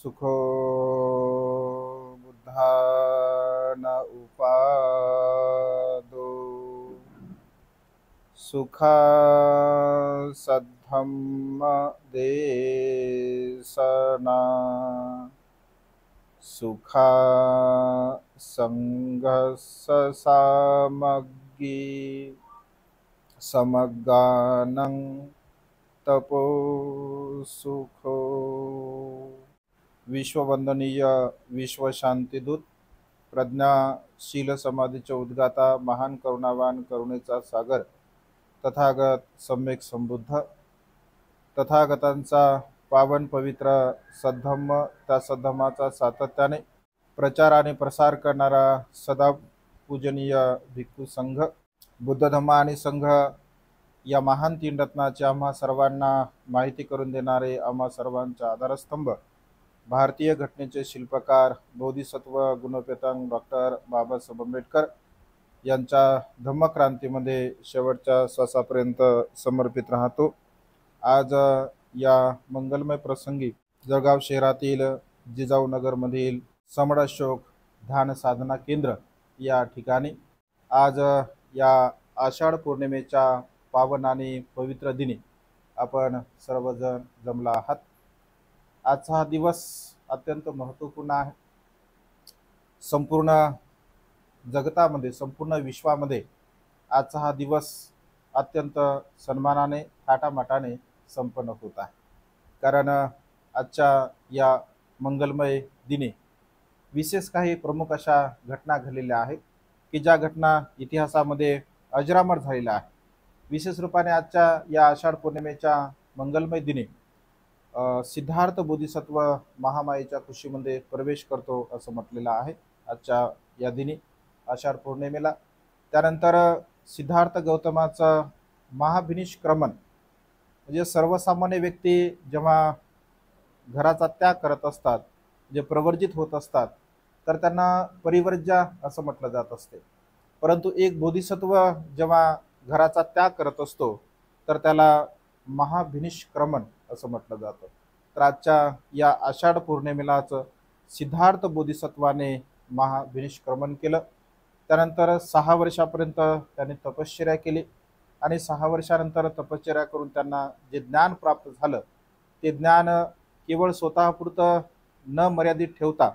सुखो बुद्धान उपादो सुखा सद्धम्म देशना सुखा संघस्स सामग्गी समगानं तपो सुखो। विश्ववंदनीय विश्व शांतिदूत प्रज्ञाशील समाधीचे उद्गाता महान करुणावान करुणेचा सागर तथागत सम्यक संबुद्ध तथागतांचा पावन पवित्र सद्धम्म त्या सद्धम्माचा सातत्याने प्रचार आणि प्रसार करणारा सदा पूजनीय भिक्खू संघ बुद्ध धम्म आणि संघ या महान तीन रत्नाचे आम्हा सर्वांना माहिती करून देणारे आम्हा सर्वांचा आधारस्तंभ भारतीय घटनेचे शिल्पकार बोधिसत्व गुणपेतांग डॉक्टर बाबासाहेब आंबेडकर यांच्या धम्मक्रांतीमध्ये शेवटच्या श्वासापर्यंत समर्पित राहतो। आज या मंगलमय प्रसंगी जळगाव शहरातील जिजाऊ नगरमधील समड अशोक ध्यान साधना केंद्र या ठिकाणी आज या आषाढ पौर्णिमेच्या पावन आणि पवित्र दिनी आपण सर्वजण जमला आहात। आजचा हा दिवस अत्यंत महत्त्वपूर्ण आहे। संपूर्ण जगतामध्ये संपूर्ण विश्वामध्ये आजचा हा दिवस अत्यंत सन्मानाने थाटामाटाने संपन्न होत आहे। कारण आजच्या या मंगलमय दिनी विशेष काही प्रमुख अशा घटना घडलेल्या आहेत की ज्या घटना इतिहासामध्ये अजरामर झालेल्या आहेत। विशेष रूपाने आजच्या या आषाढ पौर्णिमेच्या मंगलमय दिनी सिद्धार्थ बोधिसत्व महामायेच्या कुशीमध्ये प्रवेश करतो असं म्हटलेलं आहे आजच्या या दिनी आषाढ पौर्णिमेला। त्यानंतर सिद्धार्थ गौतमाचं महाभिनिष्क्रमण म्हणजे सर्वसामान्य व्यक्ती जेव्हा घराचा त्याग करत असतात जे प्रवर्जित होत असतात तर त्यांना परिवर्ज्य असं म्हटलं जात असते, परंतु एक बोधिसत्व जेव्हा घराचा त्याग करत असतो तर त्याला महाभिनिष्क्रमण असं म्हटलं जातं। तर आजच्या या आषाढ पौर्णिमेलाच सिद्धार्थ बोधिसत्वाने महाभिनिष्क्रमण केलं। त्यानंतर 6 वर्षापर्यंत त्यांनी तपश्चर्या केली आणि 6 वर्षानंतर तपश्चर्या करून त्यांना जे ज्ञान प्राप्त झालं ते ज्ञान केवळ स्वतःपुरतं न मर्यादित ठेवता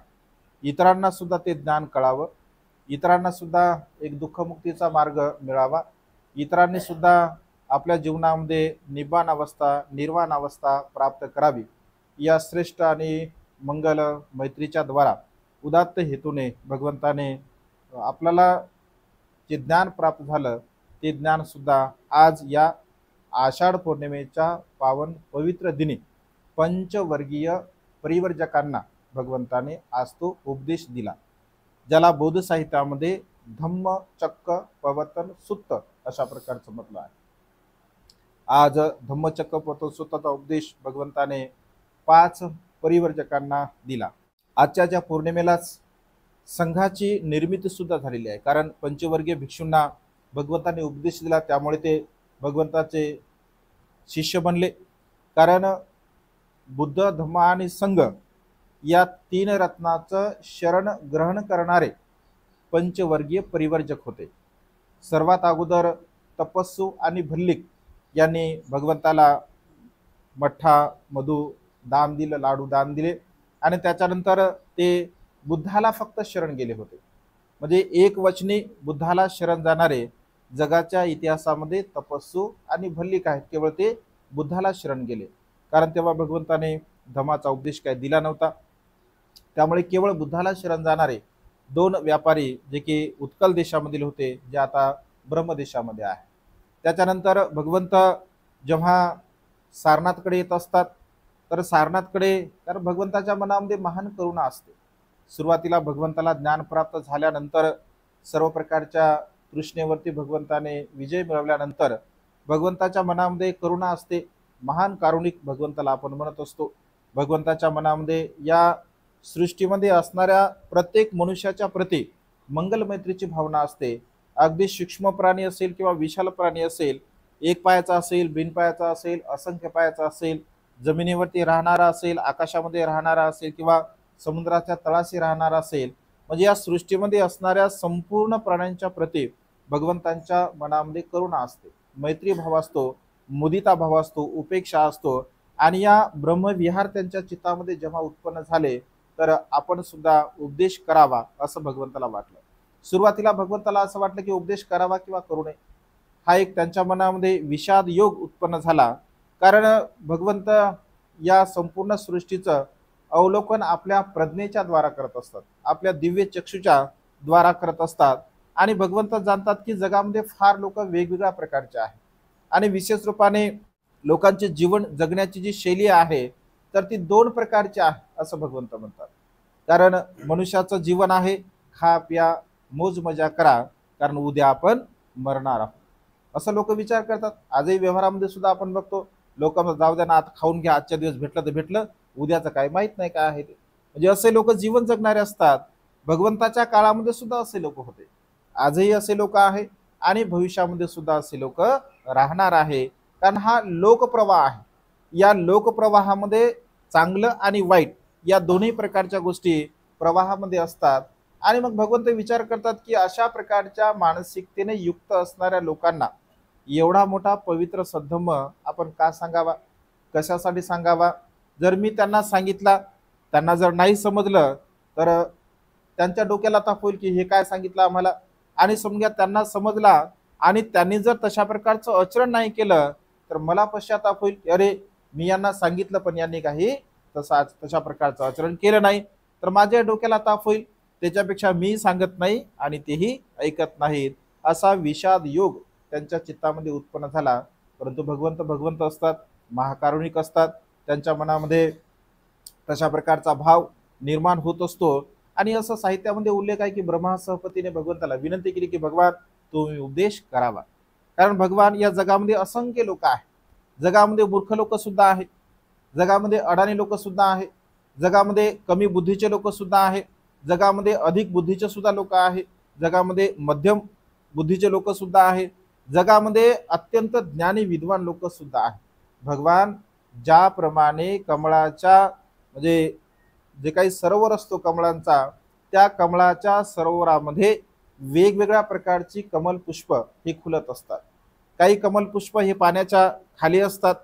इतरांना सुद्धा ते ज्ञान कळावं, इतरांना सुद्धा एक दुःखमुक्तीचा मार्ग मिळावा, इतरांनी सुद्धा आपल्या जीवनामध्ये निब्बाण अवस्था निर्वाण अवस्था प्राप्त करावी या श्रेष्ठ आणि मंगल मैत्रीच्या द्वारा उदात्त हेतूने भगवंताने आपल्याला जे ज्ञान प्राप्त झालं ते ज्ञान सुद्धा आज या आषाढ पौर्णिमेच्या पावन पवित्र दिनी पंचवर्गीय परिवर्जकांना भगवंताने आज तो उपदेश दिला, ज्याला बौद्ध साहित्यामध्ये धम्मचक्क प्रवर्तन सुत्त अशा प्रकारचं म्हटलं आहे। आज धम्मचक्क प्रवर्तन सुत्ताचा उपदेश भगवंताने 5 परिवर्जकांना दिला। आजच्या ज्या पौर्णिमेलाच संघाची निर्मिती सुद्धा झालेली आहे, कारण पंचवर्गीय भिक्षूंना भगवंताने उपदेश दिला त्यामुळे ते भगवंताचे शिष्य बनले। कारण बुद्ध धम्म आणि संघ या 3 रत्नाचं शरण ग्रहण करणारे पंचवर्गीय परिवर्जक होते। सर्वात अगोदर तपस्सू आणि भल्लिक यांनी भगवंताला मठ्ठा मधु दान दिलं, लाडू दान दिले आणि त्याच्यानंतर ते बुद्धाला फक्त शरण गेले होते। म्हणजे एक वचनी बुद्धाला शरण जाणारे जगाच्या इतिहासामध्ये तपस्सू आणि भल्लिक आहेत, केवळ ते बुद्धाला शरण गेले। कारण तेव्हा भगवंताने धम्माचा उपदेश काय दिला नव्हता, त्यामुळे केवळ बुद्धाला शरण जाणारे 2 व्यापारी जे की उत्कल देशामधील होते जे आता ब्रह्म देशामध्ये आहे। त्याच्यानंतर भगवंत जेव्हा सारनाथकडे येत असतात तर सारनाथकडे तर भगवंताच्या मनामध्ये महान करुणा असते। सुरुवातीला भगवंताला ज्ञान प्राप्त झाल्यानंतर सर्व प्रकारच्या तृष्णेवरती भगवंताने विजय मिळवल्यानंतर भगवंताच्या मनामध्ये करुणा असते, महान कारुणिक भगवंताला आपण म्हणत असतो। भगवंताच्या मनामध्ये या सृष्टीमध्ये असणाऱ्या प्रत्येक मनुष्याच्या प्रती मंगल मैत्रीची भावना असते। अगदी सूक्ष्म प्राणी असेल किंवा विशाल प्राणी असेल, एक पायाचा असेल, बिन पायाचा असेल, असंख्य पायाचा असेल, जमिनीवरती राहणारा असेल, आकाशामध्ये राहणारा असेल किंवा समुद्राच्या तळाशी राहणारा असेल, म्हणजे या सृष्टीमध्ये असणाऱ्या संपूर्ण प्राण्यांच्या प्रती भगवंतांच्या मनामध्ये करुणा असते, मैत्री भाव असतो, मुदिता भाव असतो, उपेक्षा असतो. आणि या ब्रह्मविहार त्यांच्या चित्तामध्ये जेव्हा उत्पन्न झाले तर आपण सुद्धा उपदेश करावा असं भगवंताला वाटलं. सुरुवातीला भगवंताला असं वाटलं की उपदेश करावा किंवा करू नये. हा एक त्यांच्या मनामध्ये विषाद योग उत्पन्न झाला. कारण भगवंत या संपूर्ण सृष्टीचं अवलोकन आपल्या प्रज्ञेच्या द्वारा करत असतात, आपल्या दिव्य चक्षुच्या द्वारा करत असतात. आणि भगवंत जाणतात की जगामध्ये फार लोक वेगवेगळ्या प्रकारचे आहेत आणि विशेष रूपाने लोकांचे जीवन जगण्याची जी शैली आहे तर ती दोन प्रकारची आहे असं भगवंत म्हणतात. कारण मनुष्याचं जीवन आहे खा प्या मोज मजा करा, कारण उद्या आपण मरणार आहोत असं लोक विचार करतात. आजही व्यवहारामध्ये सुद्धा आपण बघतो, लोकांना जाऊ द्या ना, आता खाऊन घ्या, आजच्या दिवस भेटलं तर भेटलं, उद्याचं काय माहित नाही काय आहे ते. म्हणजे असे लोक जीवन जगणारे असतात. भगवंताच्या काळामध्ये सुद्धा असे लोक होते, आजही असे लोक आहे आणि भविष्यामध्ये सुद्धा असे लोक राहणार आहे. कारण हा लोकप्रवाह आहे. या लोकप्रवाहामध्ये चांगलं आणि वाईट या दोन्ही प्रकारच्या गोष्टी प्रवाहामध्ये असतात. आणि मग भगवंत विचार करतात की अशा प्रकारच्या मानसिकतेने युक्त असणाऱ्या लोकांना एवढा मोठा पवित्र सद्धम्म आपण का सांगावा, कशासाठी सांगावा. जर मी त्यांना सांगितला, त्यांना जर नाही समजलं तर त्यांच्या डोक्याला ताप होईल की हे काय सांगितलं आम्हाला. आणि समजा त्यांना समजला आणि त्यांनी जर तशा प्रकारचं आचरण नाही केलं तर मला पश्चाताप होईल, अरे मी यांना सांगितलं पण यांनी काही तशा प्रकारचं आचरण केलं नाही, तर माझ्या डोक्याला ताप होईल. त्याच्यापेक्षा मी सांगत नाही आणि तेही ऐकत नाहीत, असा विषाद योग त्यांच्या चित्तामध्ये उत्पन्न झाला. परंतु भगवंत भगवंत असतात, महाकारुणिक असतात. त्यांच्या मनामध्ये तशा प्रकारचा भाव निर्माण होत असतो. आणि असं साहित्यामध्ये उल्लेख आहे की ब्रह्मा सहपतीने भगवंताला विनंती केली की भगवान तुम्ही उपदेश करावा. कारण भगवान या जगामध्ये असंख्य लोक आहेत, जगामध्ये मूर्ख लोक सुद्धा आहेत, जगामध्ये अडाणी लोक सुद्धा आहेत, जगामध्ये कमी बुद्धीचे लोक सुद्धा आहेत, जगामध्ये अधिक बुद्धीचे सुद्धा लोक आहेत, जगामध्ये मध्यम बुद्धीचे लोक सुद्धा आहेत, जगामध्ये अत्यंत ज्ञानी विद्वान लोक सुद्धा आहेत. भगवान ज्याप्रमाणे कमळाच्या म्हणजे जे काही सरोवर असतो कमळांचा, त्या कमळाच्या सरोवरामध्ये वेगवेगळ्या प्रकारची कमल पुष्प हे खुलत असतात. काही कमल पुष्प हे पाण्याच्या खाली असतात,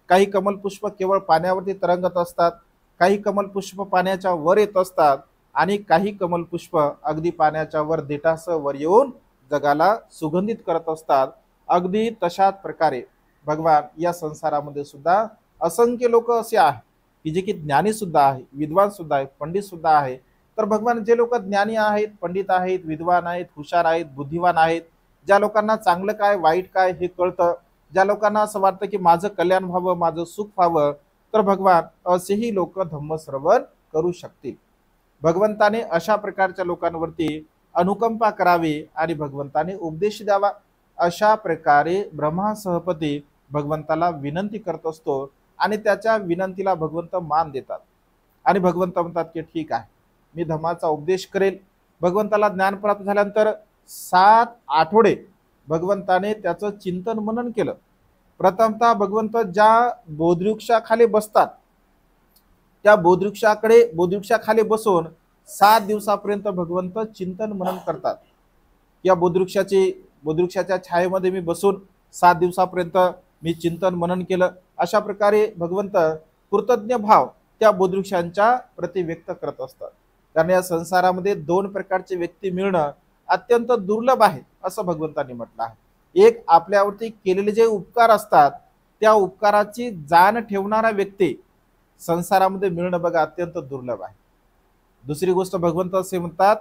काही कमल पुष्प केवळ पाण्यावरती तरंगत असतात, काही कमल पुष्प पाण्याच्या वर येत असतात आणि काही कमल पुष्प अगदी पाण्याच्या वर देठासह वर येऊन जगाला सुगंधित करत असतात. अगदी तशाच प्रकारे भगवान या संसारामध्ये सुद्धा असंख्य लोक असे आहेत की जे की ज्ञानी सुद्धा आहे, विद्वान सुद्धा आहे, पंडित सुद्धा आहे. तर भगवान जे लोक ज्ञानी आहेत, पंडित आहेत, विद्वान आहेत, हुशार आहेत, बुद्धिवान आहेत, ज्या लोकांना चांगलं काय वाईट काय हे कळतं, ज्या लोकांना असं वाटतं की माझं कल्याण व्हावं, माझं सुख व्हावं, तर भगवान असेही लोक धम्मश्रवण करू शकतील. भगवंताने अशा प्रकारच्या लोकांवरती अनुकंपा करावी आणि भगवंताने उपदेश द्यावा. अशा प्रकारे ब्रह्मा सहपती भगवंताला विनंती करत असतो आणि त्याच्या विनंतीला भगवंत मान देतात. आणि भगवंत म्हणतात की ठीक आहे, मी धम्माचा उपदेश करेल. भगवंताला ज्ञान प्राप्त झाल्यानंतर 7 आठवडे भगवंताने त्याचं चिंतन मनन केलं. प्रथमतः भगवंत ज्या बोधवृक्षाखाली बसतात त्या बोधवृक्षाखाली बसून 7 दिवसापर्यंत भगवंत चिंतन मनन करतात. या बोधवृक्षाच्या छायेमध्ये मी बसून 7 दिवसापर्यंत मी चिंतन मनन केलं. अशा प्रकारे भगवंत कृतज्ञ भाव त्या बोधवृक्षांच्या प्रति व्यक्त करत असतात. कारण या संसारामध्ये 2 प्रकारचे व्यक्ती मिळणं अत्यंत दुर्लभ आहे असं भगवंतांनी म्हटलं आहे. एक आपल्यावरती केलेले जे उपकार असतात त्या उपकाराची जाण ठेवणारा व्यक्ती संसारामध्ये मिळणं बघा अत्यंत दुर्लभ आहे. दुसरी गोष्ट भगवंत असे म्हणतात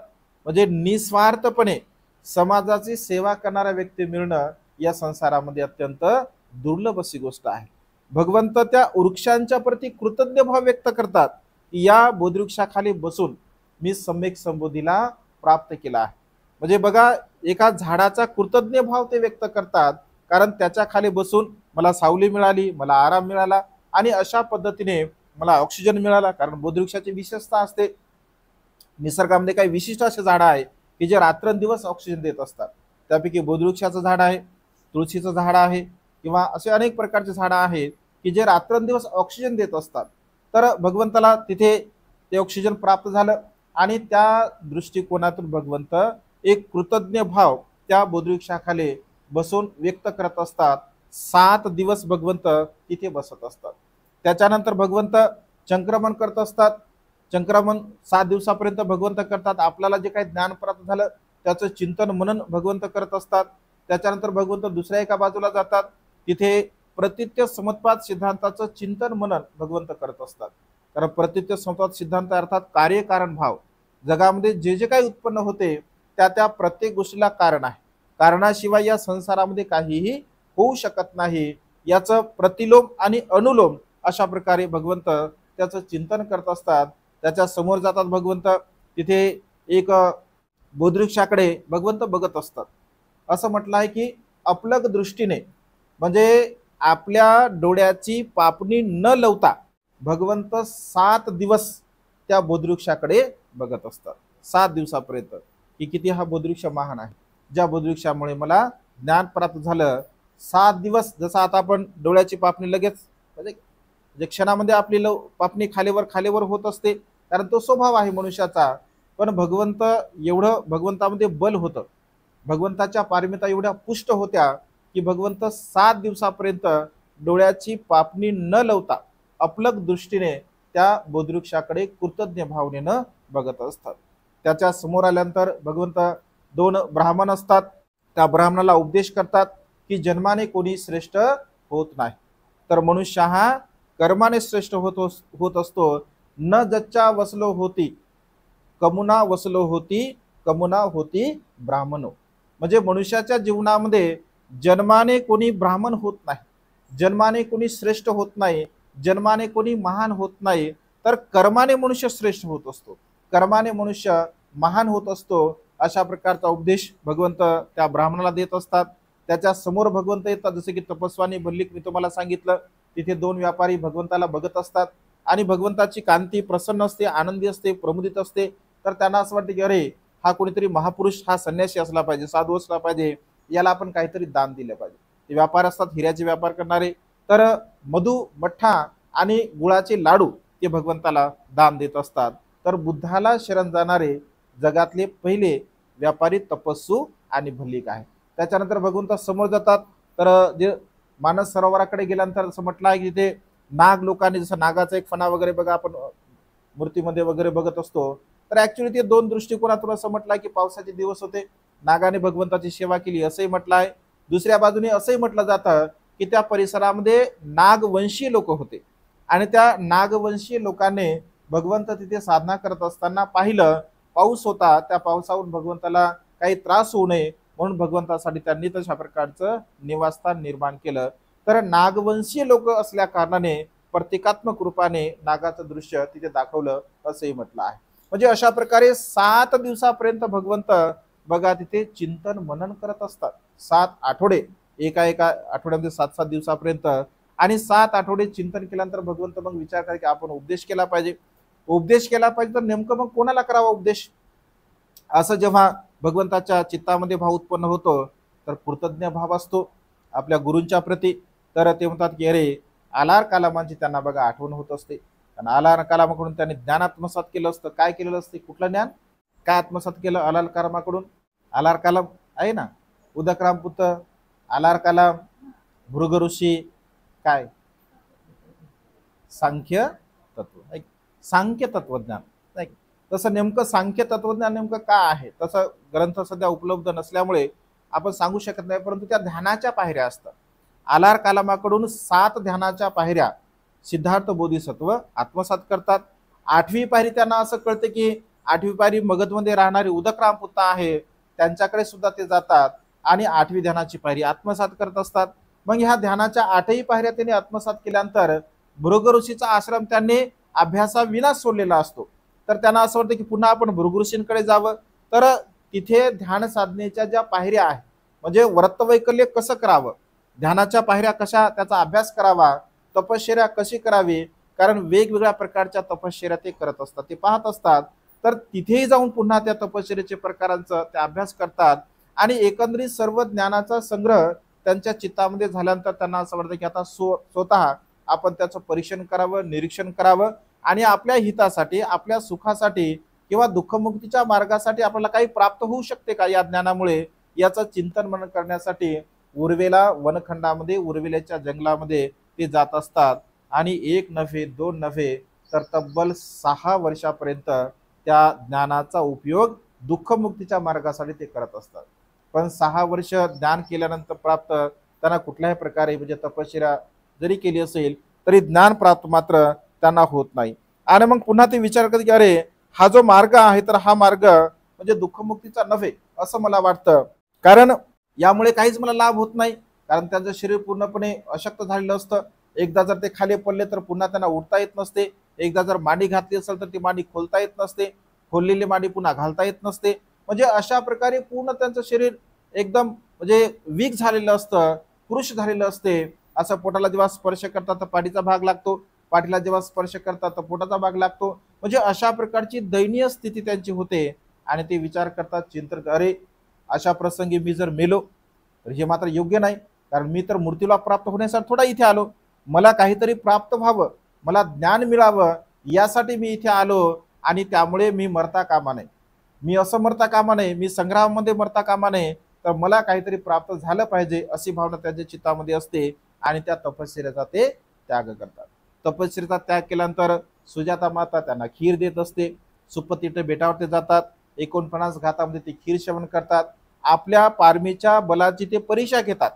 म्हणजे निस्वार्थपणे समाजाची सेवा करणारा व्यक्ती मिळणं या संसारामध्ये अत्यंत दुर्लभ अशी गोष्ट आहे. भगवंत त्या वृक्षांच्या प्रती कृतज्ञ भाव व्यक्त करतात. या बोधवृक्षाखाली बसून मी सम्यक संबोधीला प्राप्त केला आहे. म्हणजे बघा एका झाडाचा कृतज्ञ भाव ते व्यक्त करतात, कारण त्याच्या खाली बसून मला सावली मिळाली, मला आराम मिळाला आणि अशा पद्धतीने मला ऑक्सिजन मिळाला. कारण बोधवृक्षाची विशेषता असते, निसर्गामध्ये काही विशिष्ट असे झाडं आहे की जे रात्रंदिवस ऑक्सिजन देत असतात. त्यापैकी बोधवृक्षाचं झाड आहे, तुळशीचं झाड आहे किंवा असे अनेक प्रकारचे झाडं आहेत की जे रात्रंदिवस ऑक्सिजन देत असतात. तर भगवंताला तिथे ते ऑक्सिजन प्राप्त झालं आणि त्या दृष्टिकोनातून भगवंत एक कृतज्ञ भाव त्या बोधवृक्षाखाली बसून व्यक्त करत असतात. 7 दिवस भगवंत तिथे बसत असतात. त्याच्यानंतर भगवंत चंक्रमण करत असतात. चंक्रमण 7 दिवसापर्यंत भगवंत करतात. आपल्याला जे काही ज्ञान प्राप्त झालं त्याचं चिंतन मनन भगवंत करत असतात. त्याच्यानंतर भगवंत दुसऱ्या एका बाजूला जातात. तिथे प्रतीत्य समत्वाद सिद्धांताचं चिंतन मनन भगवंत करत असतात. कारण प्रतीत्य समत्वाद सिद्धांत अर्थात कार्यकारण भाव, जगामध्ये जे जे काही उत्पन्न होते त्या त्या प्रत्येक गोष्टीला कारण आहे. कारणाशिवाय या संसारामध्ये काहीही होऊ शकत नाही. याचं प्रतिलोम आणि अनुलोम अशा प्रकारे भगवंत त्याचं चिंतन करत असतात. त्याच्या समोर जातात भगवंत. तिथे एक बोधवृक्षाकडे भगवंत बघत असतात. असं म्हटलं आहे की अपलक दृष्टीने, म्हणजे आपल्या डोळ्याची पापणी न लवता भगवंत 7 दिवस त्या बोधवृक्षाकडे बघत असतात. 7 दिवसापर्यंत की किती हा बोधवृक्ष महान आहे, ज्या बोधवृक्षामुळे मला ज्ञान प्राप्त झालं. 7 दिवस, जसं आता आपण डोळ्याची पापणी लगेच म्हणजे क्षणामध्ये आपली पापणी खालीवर खालीवर होत असते, कारण तो स्वभाव आहे मनुष्याचा. पण भगवंत एवढं भगवंतामध्ये बल होतं, भगवंताच्या पारमिता एवढ्या पुष्ट होत्या की भगवंत 7 दिवसापर्यंत डोळ्याची पापणी न लावता अपलक दृष्टीने त्या बोधवृक्षाकडे कृतज्ञ भावनेनं बघत असतात. त्याच्या समोर आल्यानंतर भगवंत 2 ब्राह्मण असतात. त्या ब्राह्मणाला उपदेश करतात की जन्माने कोणी श्रेष्ठ होत नाही, तर मनुष्य हा कर्माने श्रेष्ठ होत असतो. न जच्चा वसलो होती कमुना वसलो होती, कमुना होती ब्राह्मणो. म्हणजे मनुष्याच्या जीवनामध्ये जन्माने कोणी ब्राह्मण होत नाही, जन्माने कोणी श्रेष्ठ होत नाही, जन्माने कोणी महान होत नाही, तर कर्माने मनुष्य श्रेष्ठ होत असतो, कर्माने मनुष्य महान होत असतो. अशा प्रकारचा उपदेश भगवंत त्या ब्राह्मणाला देत असतात. त्याच्या समोर भगवंत येतात. जसे की तपस्वानी भल्लिक मी तुम्हाला सांगितलं, तिथे 2 व्यापारी भगवंताला बघत असतात आणि भगवंताची कांती प्रसन्न असते, आनंदी असते, प्रमुदित असते. तर त्यांना असं वाटतं की अरे हा कोणीतरी महापुरुष, हा संन्यासी असला पाहिजे, साधू असला पाहिजे, याला आपण काहीतरी दान दिलं पाहिजे. ते व्यापार असतात हिऱ्याचे व्यापार करणारे. तर मधु मठ्ठा आणि गुळाचे लाडू ते भगवंताला दान देत असतात. तर बुद्धाला शरण जाणारे जगातले पहिले व्यापारी तपस्सू आणि भल्लिक आहे. त्याच्यानंतर भगवंत समोर जातात. तर जे मानस सरोवराकडे गेल्यानंतर असं म्हटलं आहे की तिथे नाग लोकांनी, जसं नागाचा एक फणा वगैरे बघा आपण मूर्तीमध्ये वगैरे बघत असतो, तर ऍक्च्युली ते 2 दृष्टिकोनातून असं म्हटलं की पावसाचे दिवस होते, नागाने भगवंताची सेवा केली असंही म्हटलं आहे. दुसऱ्या बाजूने असंही म्हटलं जातं की त्या परिसरामध्ये नागवंशीय लोक होते आणि त्या नागवंशीय लोकांनी भगवंत तिथे साधना करत असताना पाहिलं, पाऊस होता, त्या पावसावरून भगवंताला काही त्रास होऊ नये म्हणून भगवंतासाठी त्यांनी तशा प्रकारचं निवासस्थान निर्माण केलं. तर नागवंशीय लोक असल्या कारणाने प्रतिकात्मक रूपाने नागाचं दृश्य तिथे दाखवलं असंही म्हटलं आहे. म्हणजे अशा प्रकारे 7 दिवसापर्यंत भगवंत बघा तिथे चिंतन मनन करत असतात. 7 आठवडे, एका आठवड्यामध्ये 7 दिवसापर्यंत, आणि 7 आठवडे चिंतन केल्यानंतर भगवंत मग विचार करा की आपण उपदेश केला पाहिजे. उपदेश केला पाहिजे तर नेमकं मग कोणाला करावा उपदेश, असं जेव्हा भगवंताच्या चित्तामध्ये भाव उत्पन्न होतो तर कृतज्ञ भाव असतो आपल्या गुरूंच्या प्रती. तर ते म्हणतात की अरे आलार कालामांची त्यांना बघा आठवण होत असते, आणि आलार कालामाकडून त्यांनी ज्ञान आत्मसात केलं असतं. काय केलेलं असते, कुठलं ज्ञान, काय आत्मसात केलं आलार कालामाकडून? आलार कालाम आहे ना, उदकराम पुत्र, आलार कालाम, भृग ऋषी, काय सांख्य तत्व, सांख्य तत्वज्ञान. तसं नेमकं सांख्य तत्वज्ञान नेमकं काय आहे, तसं ग्रंथ सध्या उपलब्ध नसल्यामुळे आपण सांगू शकत नाही, परंतु त्या ध्यानाच्या पायऱ्या असतात. आलार कालामाकडून 7 ध्यानाच्या पायऱ्या सिद्धार्थ बोधिसत्व आत्मसात करतात. 8वी पायरी त्यांना असं कळते की 8वी पायरी मगधमध्ये राहणारे उदकराम पुत्र आहे, त्यांच्याकडे सुद्धा ते जातात आणि 8वी ध्यानाची पायरी आत्मसात करत असतात. मग ह्या ध्यानाच्या 8ही पायऱ्या त्यांनी आत्मसात केल्यानंतर भृग ऋषीचा आश्रम त्यांनी अभ्यासाविना सोडलेला असतो. तर त्यांना असं वाटतं की पुन्हा आपण भृगु ऋषींकडे जावं. तर तिथे ध्यान साधनेच्या ज्या पायऱ्या आहेत, म्हणजे व्रतवैकल्य कसं करावं, ध्यानाच्या पायऱ्या कशा, त्याचा अभ्यास करावा, तपश्चर्या कशी करावी, कारण वेगवेगळ्या प्रकारच्या तपश्चर्या ते करत असतात, ते पाहत असतात. तर तिथेही जाऊन पुन्हा त्या तपश्चर्याचे प्रकारांचा ते अभ्यास करतात आणि एकंदरीत सर्व ज्ञानाचा संग्रह त्यांच्या चित्तामध्ये झाल्यानंतर त्यांना असं वाटतं की आता स्वतः आपण त्याचं परीक्षण करावं, निरीक्षण करावं आणि आपल्या हितासाठी, आपल्या सुखासाठी किंवा दुःखमुक्तीच्या मार्गासाठी आपल्याला काही प्राप्त होऊ शकते का या ज्ञानामुळे, याचं चिंतन मनन करण्यासाठी उर्वेला वनखंडामध्ये, उर्वेल्याच्या जंगलामध्ये ते जात असतात आणि एक नव्हे, दोन नव्हे, तर तब्बल 6 वर्षापर्यंत त्या ज्ञानाचा उपयोग दुःखमुक्तीच्या मार्गासाठी ते करत असतात. पण 6 वर्ष ज्ञान केल्यानंतर प्राप्त त्यांना कुठल्याही प्रकारे म्हणजे तपश्चर्या जरी केली असेल तरी ज्ञान प्राप्त मात्र त्यांना होत नाही. आणि मग पुन्हा ते विचार करतात की अरे हा जो मार्ग आहे तर हा मार्ग म्हणजे दुःखमुक्तीचा नव्हे असं मला वाटतं, कारण यामुळे काहीच मला लाभ होत नाही. कारण त्यांचं शरीर पूर्णपणे अशक्त झालेलं असतं. एकदा जर ते खाली पडले तर पुन्हा त्यांना उठता येत नसते. एकदा जर मांडी घातली असेल तर ती मांडी खोलता येत नसते. खोललेली मांडी पुन्हा घालता येत नसते. म्हणजे अशा प्रकारे पूर्ण त्यांचं शरीर एकदम म्हणजे वीक झालेलं असतं, पुरुष झालेलं असते. असं पोटाला जेव्हा स्पर्श करतात तर पाठीचा भाग लागतो, पाठीला जेव्हा स्पर्श करतात तर पोटाचा भाग लागतो. म्हणजे अशा प्रकारची दयनीय स्थिती त्यांची होते. आणि ते विचार करतात, चिंतन, अरे अशा प्रसंगी मी जर मेलो तर हे मात्र योग्य नाही. कारण मी तर मूर्तीला प्राप्त होण्यासाठी थोडा इथे आलो, मला काहीतरी प्राप्त व्हावं, मला ज्ञान मिळावं यासाठी मी इथे आलो. आणि त्यामुळे मी मरता कामा नये, मी असं मरता कामा नये, मी संग्रामामध्ये मरता कामा नये, तर मला काहीतरी प्राप्त झालं पाहिजे अशी भावना त्यांच्या चित्तामध्ये असते. आणि त्या तपश्चर्याचा ते त्याग करतात. तपश्चर्याचा त्याग केल्यानंतर सुजाता माता त्यांना खीर देत असते. सुपतीटे बेटावर ते जातात, 49 घातामध्ये ते खीर सेवन करतात. आपल्या पारमीच्या बलाची ते परीक्षा घेतात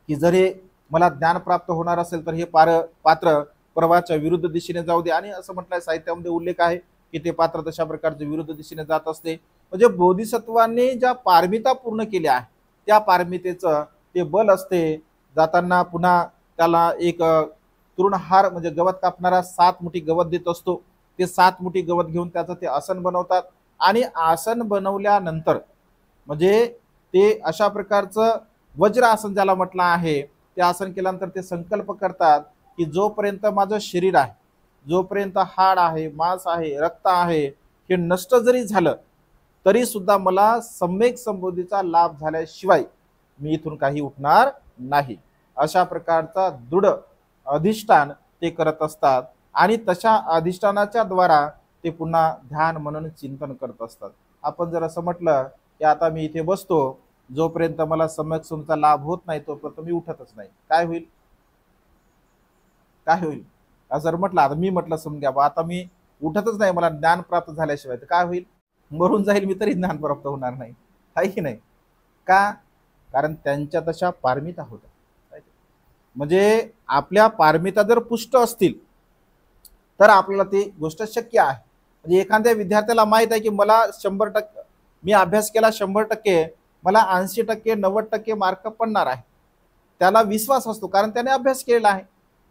की जर हे मला ज्ञान प्राप्त होणार असेल तर हे पात्र प्रवाहाच्या विरुद्ध दिशेने जाऊ दे. आणि असं म्हटलंय, साहित्यामध्ये उल्लेख आहे की ते पात्र तशा प्रकारचे विरुद्ध दिशेने जात असते. म्हणजे बोधिसत्वांनी ज्या पारमिता पूर्ण केल्या आहे त्या पारमितेचं ते बल असते. जाताना पुन्हा त्याला एक तृणहार म्हणजे गवत कापणारा 7 मुठी गवत देत असतो. ते 7 मुठी गवत घेऊन त्याचं ते आसन बनवतात. आणि आसन बनवल्यानंतर म्हणजे ते अशा प्रकारचं वज्र आसन ज्याला म्हटलं आहे, ते आसन केल्यानंतर ते संकल्प करतात की जोपर्यंत माझं शरीर आहे, जोपर्यंत हाड आहे, मांस आहे, रक्त आहे, हे नष्ट जरी झालं तरी सुद्धा मला सम्यक संबोधीचा लाभ झाल्याशिवाय मी इथून काही उठणार नाही. अशा प्रकारचा दृढ अधिष्ठान ते करत असतात. आणि तशा अधिष्ठानाच्या द्वारा ते पुन्हा ध्यान मनन चिंतन करत असतात. आपण जर असं म्हटलं की आता मी इथे बसतो, जोपर्यंत मला सम्यक संबोधीचा लाभ होत नाही तोपर्यंत मी उठतच नाही, काय होईल? काय होईल? असं जर म्हटलं, आता मी म्हटलं समजा आता मी उठतच नाही मला ज्ञान प्राप्त झाल्याशिवाय, तर काय होईल? मरून जाईल मी तरी ज्ञान प्राप्त होणार नाही, आहे की नाही? का? कारण त्यांच्या तशा पारमिता होत्या. म्हणजे आपल्या पारमिता जर पुष्ट असतील तर आपल्याला ती गोष्ट शक्य आहे. म्हणजे एखाद्या विद्यार्थ्याला माहित आहे की मला 100% मी अभ्यास केला, 100% मला 80%, 90% मार्क पडणार आहे, त्याला विश्वास असतो कारण त्याने अभ्यास केलेला आहे.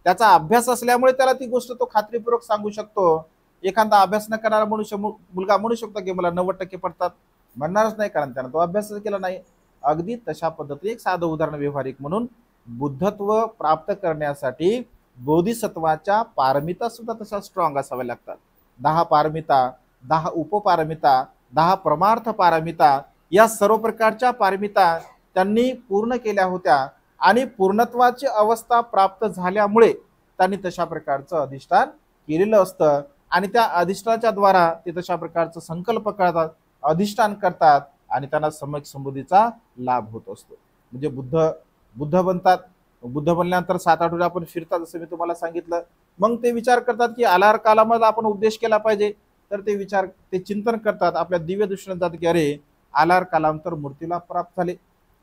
त्याचा अभ्यास असल्यामुळे त्याला ती गोष्ट तो खात्रीपूर्वक सांगू शकतो. एखादा अभ्यास न करणारा मुलगा म्हणू शकतो की मला 90% पडतात, म्हणणारच नाही कारण त्यानं तो अभ्यासच केला नाही. अगदी तशा पद्धतीने एक साधं उदाहरण व्यावहारिक म्हणून, बुद्धत्व प्राप्त करण्यासाठी बोधिसत्वाच्या पारमिता सुद्धा तशा स्ट्रॉंग असाव्या लागतात. 10 पारमिता, 10 उपपारमिता, 10 परमार्थ पारमिता, या सर्व प्रकारच्या पारमिता त्यांनी पूर्ण केल्या होत्या. आणि पूर्णत्वाची अवस्था प्राप्त झाल्यामुळे त्यांनी तशा प्रकारचं अधिष्ठान केलेलं असतं. आणि त्या अधिष्ठानाच्या द्वारा ते तशा प्रकारचं संकल्प करतात, अधिष्ठान करतात आणि त्यांना सम्यक संबोधीचा लाभ होत असतो. म्हणजे बुद्ध बनतात. बुद्ध बनल्यानंतर 7 आठवडे आपण फिरतात जसं मी तुम्हाला सांगितलं. मग ते विचार करतात की आलार कालामध्ये आपण उपदेश केला पाहिजे. तर ते चिंतन करतात, आपल्या दिव्य दृष्टीने जातात की अरे आलार कालांतर मूर्तीला प्राप्त झाले.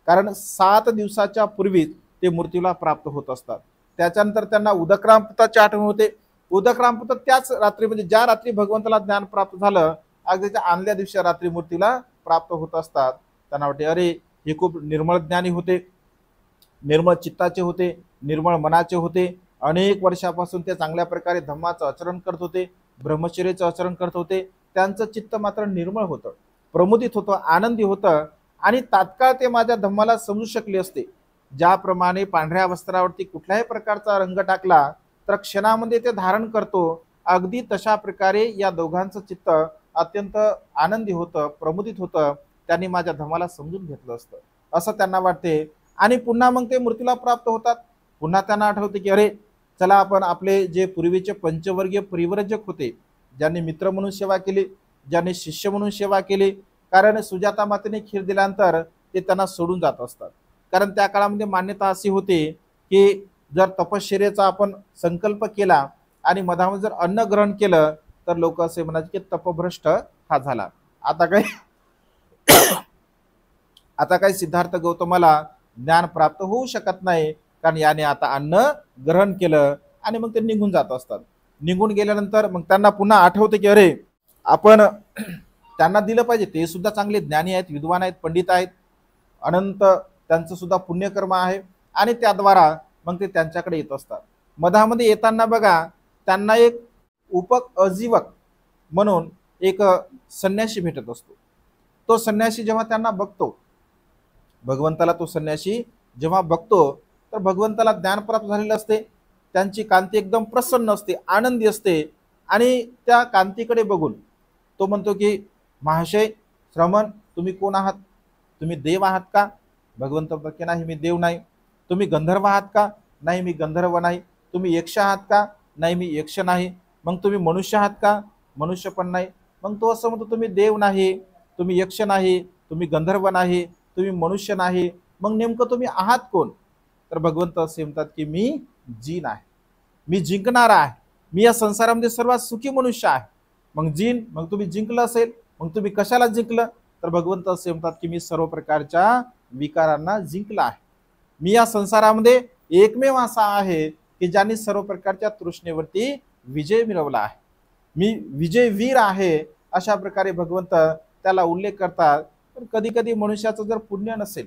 कारण 7 दिवसाच्या पूर्वीच ते मूर्तीला प्राप्त होत असतात. त्याच्यानंतर त्यांना उदकरामपुताची आठवण होते. उदकरामपुत त्याच रात्री म्हणजे ज्या रात्री भगवंताला ज्ञान प्राप्त झालं, अगदी त्या आदल्या दिवशी रात्री मूर्तीला प्राप्त होत असतात. त्यांना वाटते अरे हे खूप निर्मळ ज्ञानी होते, निर्मळ चित्ताचे होते, निर्मळ मनाचे होते. अनेक वर्षापासून ते चांगल्या प्रकारे धम्माचं आचरण करत होते, ब्रह्मचर्याचं आचरण करत होते. त्यांचं चित्त मात्र निर्मळ होतं, प्रमुदित होतं, आनंदी होतं. आणि तात्काळ ते माझ्या धम्माला समजू शकले असते. ज्याप्रमाणे पांढऱ्या वस्त्रावरती कुठल्याही प्रकारचा रंग टाकला तर क्षणामध्ये ते धारण करतो, अगदी तशा प्रकारे या दोघांचं चित्त अत्यंत आनंदी होतं, प्रमुदित होतं. त्यांनी माझ्या धम्माला समजून घेतलं असतं असं त्यांना वाटते. आणि पुन्हा मग ते मूर्तीला प्राप्त होतात. पुन्हा त्यांना आठवते की अरे चला आपण आपले जे पूर्वीचे पंचवर्गीय परिव्रजक होते, ज्यांनी मित्र म्हणून सेवा केली, ज्यांनी शिष्य म्हणून सेवा केली, कारण सुजाता मातेने खीर दिल्यानंतर ते त्यांना सोडून जात असतात. कारण त्या काळामध्ये मान्यता अशी होती की जर तपश्चर्येचा आपण संकल्प केला आणि मधामध्ये जर अन्न ग्रहण केलं तर लोक असे म्हणायचे की तपभ्रष्ट हा झाला. आता काय आता काही सिद्धार्थ गौतमाला ज्ञान प्राप्त होऊ शकत नाही, कारण याने आता अन्न ग्रहण केलं आणि मग ते निघून जात असतात. निघून गेल्यानंतर मग त्यांना पुन्हा आठवते की अरे आपण त्यांना दिलं पाहिजे, ते सुद्धा चांगले ज्ञानी आहेत, विद्वान आहेत, पंडित आहेत, अनंत त्यांचं सुद्धा पुण्यकर्म आहे आणि त्याद्वारा मग ते त्यांच्याकडे येत असतात. मधामध्ये येताना बघा त्यांना एक उपक अजीवक म्हणून एक संन्यासी भेटत असतो. तो संन्यासी जेव्हा त्यांना बघतो, भगवंताला तो संन्यासी जेव्हा बघतो तर भगवंताला ज्ञान प्राप्त झालेलं असते, त्यांची कांती एकदम प्रसन्न असते, आनंदी असते आणि त्या कांतीकडे बघून तो म्हणतो की महाशय श्रमण तुम्ही कोण आहात, तुम्ही देव आहात का? भगवंत म्हणतो की नाही मी देव नाही. तुम्ही गंधर्व आहात का? नाही मी गंधर्व नाही. तुम्ही यक्ष आहात का? नाही मी यक्ष नाही. मग तुम्ही मनुष्य आहात का? मनुष्य पण नाही. मग तो असं म्हणतो तुम्ही देव नाही, तुम्ही यक्ष नाही, तुम्ही गंधर्व नाही, तुम्ही मनुष्य नाही, मग नेमकं तुम्ही आहात कोण? तर भगवंत असे म्हणतात की मी जीन आहे, मी जिंकणारा आहे, मी या संसारामध्ये सर्वात सुखी मनुष्य आहे. मग जीन, मग तुम्ही जिंकलं असेल, मग तुम्ही कशाला जिंकलं? तर भगवंत असे म्हणतात की मी सर्व प्रकारच्या विकारांना जिंकला आहे. मी या संसारामध्ये एकमेव असा आहे की ज्यांनी सर्व प्रकारच्या तृष्णेवरती विजय मिळवला आहे. मी विजयवीर आहे, अशा प्रकारे भगवंत त्याला उल्लेख करतात. पण कधी कधी मनुष्याचं जर पुण्य नसेल,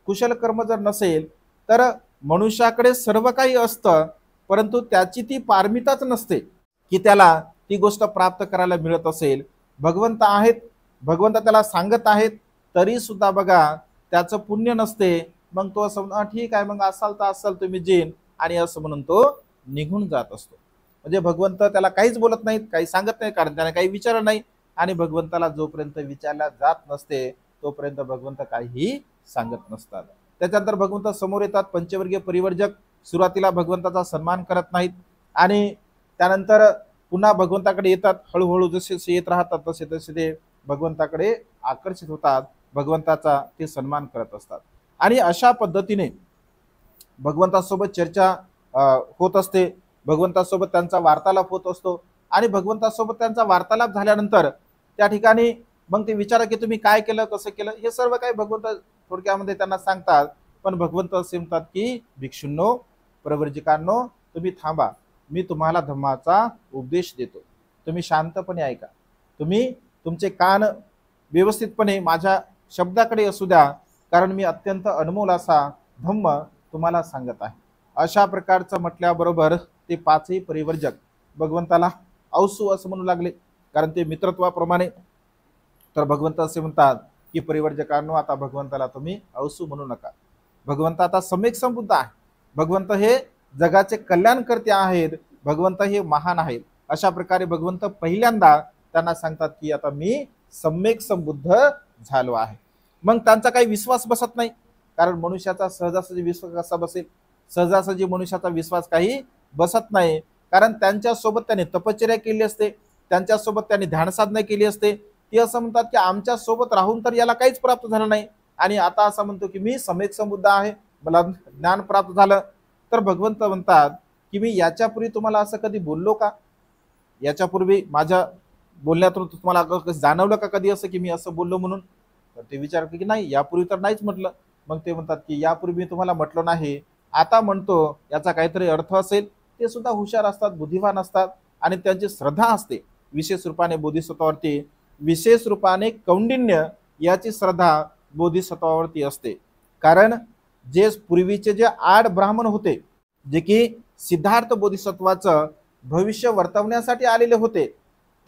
कुशल कर्म जर नसेल, तर मनुष्याकडे सर्व काही असतं, परंतु त्याची ती पारमिताच नसते की त्याला ती गोष्ट प्राप्त करायला मिळत असेल. भगवंत आहेत, भगवंत त्याला सांगत आहेत, तरी सुद्धा बघा त्याचं पुण्य नसते. मग तो असं ठीक आहे, मग असाल तर असाल तुम्ही जीन, आणि असं म्हणून तो निघून जात असतो. म्हणजे भगवंत त्याला काहीच बोलत नाहीत, काही सांगत नाही, कारण त्याने काही विचारलं नाही. आणि भगवंताला जोपर्यंत विचारल्या जात नसते तोपर्यंत भगवंत काहीही सांगत नसतात. त्याच्यानंतर भगवंत समोर येतात पंचवर्गीय परिवर्जक. सुरुवातीला भगवंताचा सन्मान करत नाहीत आणि त्यानंतर पुन्हा भगवंताकडे येतात. हळूहळू जसे जसे येत राहतात तसे तसे ते भगवंताकडे आकर्षित होतात, भगवंताचा ते सन्मान करत असतात. आणि अशा पद्धतीने भगवंतासोबत चर्चा होत असते, भगवंतासोबत त्यांचा वार्तालाप होत असतो. आणि भगवंतासोबत त्यांचा वार्तालाप झाल्यानंतर त्या ठिकाणी मग ते विचारा की तुम्ही काय केलं, कसं केलं, हे सर्व काही भगवंत थोडक्यामध्ये त्यांना सांगतात. पण भगवंत असे म्हणतात की भिक्षूंनो, प्रवर्जिकांनो, तुम्ही थांबा, मी तुम्हाला धम्माचा उपदेश देतो, तुम्ही शांतपणे ऐका, तुम्ही तुमचे कान व्यवस्थितपणे माझ्या शब्दाकडे असू द्या, कारण मी अत्यंत अनमोल असा धम्म तुम्हाला सांगत आहे. अशा प्रकारचं म्हटल्याबरोबर ते पाचही परिवर्जक भगवंताला औसू असं म्हणू लागले, कारण ते मित्रत्वाप्रमाणे. तर भगवंत असे म्हणतात की परिवर्जकांनो, आता भगवंताला तुम्ही औसू म्हणू नका. भगवंत आता सम्यक संबुद्ध आहे, भगवंत हे जगाचे कल्याण करते आहेत, भगवंत हे महान आहेत. अशा प्रकारे भगवंत पहिल्यांदा त्यांना सांगतात की आता मी सम्यक संबुद्ध झालो आहे. मग त्यांचा काही विश्वास बसत नाही, कारण मनुष्याचा सहजासहजी विश्वास कसा बसेल? सहजासहजी मनुष्याचा विश्वास काही बसत नाही, कारण त्यांच्यासोबत त्याने तपश्चर्या केली असते, त्यांच्यासोबत त्यांनी ध्यानसाधना केली असते. ती असं म्हणतात की आमच्या सोबत राहून तर याला काहीच प्राप्त झालं नाही, आणि आता असं म्हणतो की मी सम्यक संबुद्ध आहे, मला ज्ञान प्राप्त झालं. तर भगवंत म्हणतात की मी याच्यापूर्वी तुम्हाला असं कधी बोललो का? याच्यापूर्वी माझ्या बोलण्यातून तुम्हाला जाणवलं का कधी असं की मी असं बोललो म्हणून? तर ते विचारते की नाही, यापूर्वी तर नाहीच म्हटलं. मग ते म्हणतात की यापूर्वी मी तुम्हाला म्हटलं नाही, आता म्हणतो, याचा काहीतरी अर्थ असेल. ते सुद्धा हुशार असतात, बुद्धिवान असतात, आणि त्यांची श्रद्धा असते विशेष रूपाने बोधिसत्वावरती, विशेष रूपाने कौंडिन्य याची श्रद्धा बोधिसत्वावरती असते. कारण जे पूर्वीचे जे 8 ब्राह्मण होते, जे की सिद्धार्थ बोधिसत्वाचं भविष्य वर्तवण्यासाठी आलेले होते,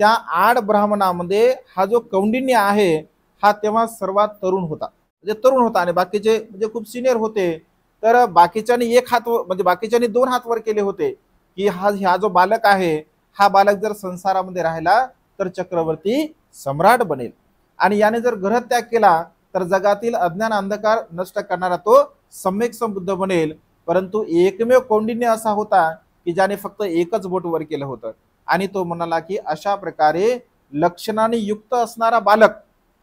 त्या 8 ब्राह्मणामध्ये हा जो कौंडिन्य आहे हा तेव्हा सर्वात तरुण होता, म्हणजे तरुण होता, आणि बाकीचे म्हणजे खूप सिनियर होते. तर बाकीच्यांनी एक हात, म्हणजे बाकीच्यांनी 2 हात वर केले होते की हा जो बालक आहे, हा बालक जर संसारामध्ये राहिला तर चक्रवर्ती सम्राट बनेल, आणि याने जर ग्रहत्याग केला तर जगातील अज्ञान अंधकार नष्ट करणारा तो सम्यक संबुद्ध बनेल. परंतु एकमेव कौंडिन्य असा होता की ज्याने फक्त एकच बोट वर केलं होतं, आणि तो म्हणाला की अशा प्रकारे लक्षणाने युक्त असणारा बालक,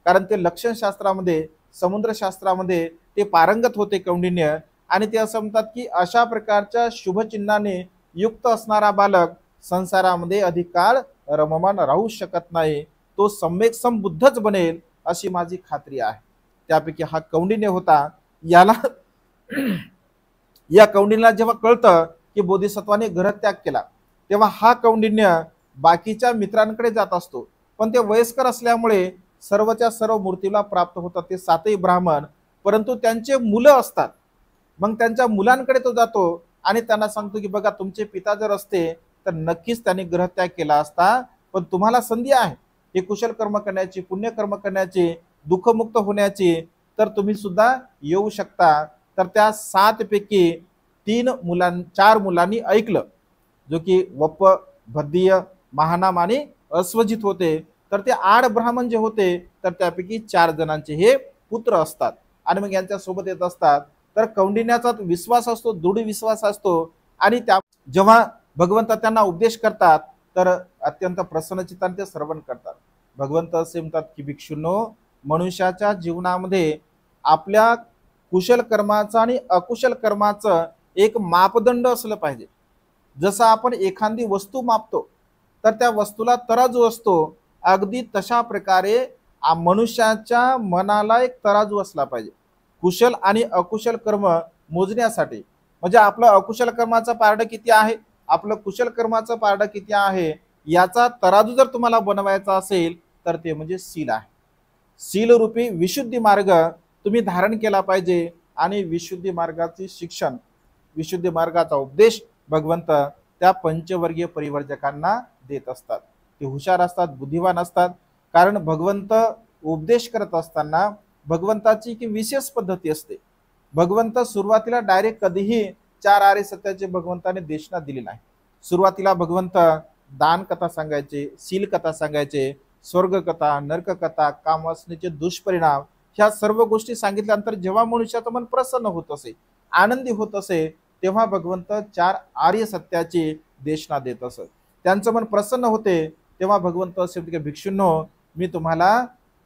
कारण ते लक्षणशास्त्रामध्ये, समुद्रशास्त्रामध्ये ते पारंगत होते कौंडिन्य, आणि ते असं म्हणतात की अशा प्रकारच्या शुभचिन्हाने युक्त असणारा बालक संसारामध्ये अधिक काळ रममान राहू शकत नाही, तो सम्यक संबुद्धच बनेल अशी माझी खात्री आहे. त्यापैकी हा कौंडिन्य होता. याला या कौंडिन्याला जेव्हा कळतं की बोधिसत्वाने ग्रहत्याग केला, तेव्हा हा कौंडिन्य बाकीच्या मित्रांकडे जात असतो, पण ते वयस्कर असल्यामुळे सर्वच्या सर्व मूर्तीला प्राप्त होतात ते सातही ब्राह्मण, परंतु त्यांचे मुलं असतात. मग त्यांच्या मुलांकडे तो जातो आणि त्यांना सांगतो की बघा, तुमचे पिता जर असते तर नक्कीच त्यांनी ग्रहत्याग केला असता, पण तुम्हाला संधी आहे हे कुशल कर्म करण्याची, पुण्यकर्म करण्याची, दुःखमुक्त होण्याची, तर तुम्ही सुद्धा येऊ शकता. तर त्या 7 पैकी 4 मुलांनी ऐकलं, जो की वप, भद्दीय, महानाम आणि अस्वजित होते. तर ते 8 ब्राह्मण जे होते, तर त्यापैकी 4 जणांचे हे पुत्र असतात आणि मग यांच्या सोबत येत असतात. तर कौंडिन्याचा विश्वास असतो, दृढ विश्वास असतो, आणि त्या जेव्हा भगवंत त्यांना उपदेश करतात तर अत्यंत प्रसन्नचित्ताने ते श्रवण करतात. भगवंत असे म्हणतात की भिक्षूंनो, मनुष्याच्या जीवनामध्ये आपल्या कुशल कर्माचं आणि अकुशल कर्माचं एक मापदंड असलं पाहिजे. जसं आपण एखादी वस्तू मापतो तर त्या वस्तूला तराजू असतो, अगदी तशा प्रकारे मनुष्याच्या मनाला एक तराजू असला पाहिजे कुशल आणि अकुशल कर्म मोजण्यासाठी. म्हणजे आपलं अकुशल कर्माचं पारडं किती आहे, आपलं कुशल कर्माचं पारडं किती आहे, याचा तराजू जर तुम्हाला बनवायचा असेल तर ते म्हणजे शील आहे. शील रूपी विशुद्धी मार्ग तुम्ही धारण केला पाहिजे, आणि विशुद्धी मार्गाचे शिक्षण, विशुद्धी मार्गाचा उपदेश भगवंत त्या पंचवर्गीय परिवर्जकांना देत असतात. ते हुशार असतात, बुद्धिवान असतात, कारण भगवंत उपदेश करत असताना भगवंताची की विशेष पद्धती असते. भगवंत सुरुवातीला डायरेक्ट कधीही 4 आर्य सत्याचे भगवंताने देशना दिली नाही. सुरुवातीला भगवंत दान कथा सांगायचे, शील कथा सांगायचे, स्वर्ग कथा, नरक कथा, कामवासनेचे दुष्परिणाम, ह्या सर्व गोष्टी सांगितल्यानंतर जेव्हा मनुष्याचं मन प्रसन्न होत असे, आनंदी होत असे, तेव्हा भगवंत 4 आर्य सत्याची देशना देत असत. त्यांचं मन प्रसन्न होते तेव्हा भगवंत असे की भिक्षूंनो, मी तुम्हाला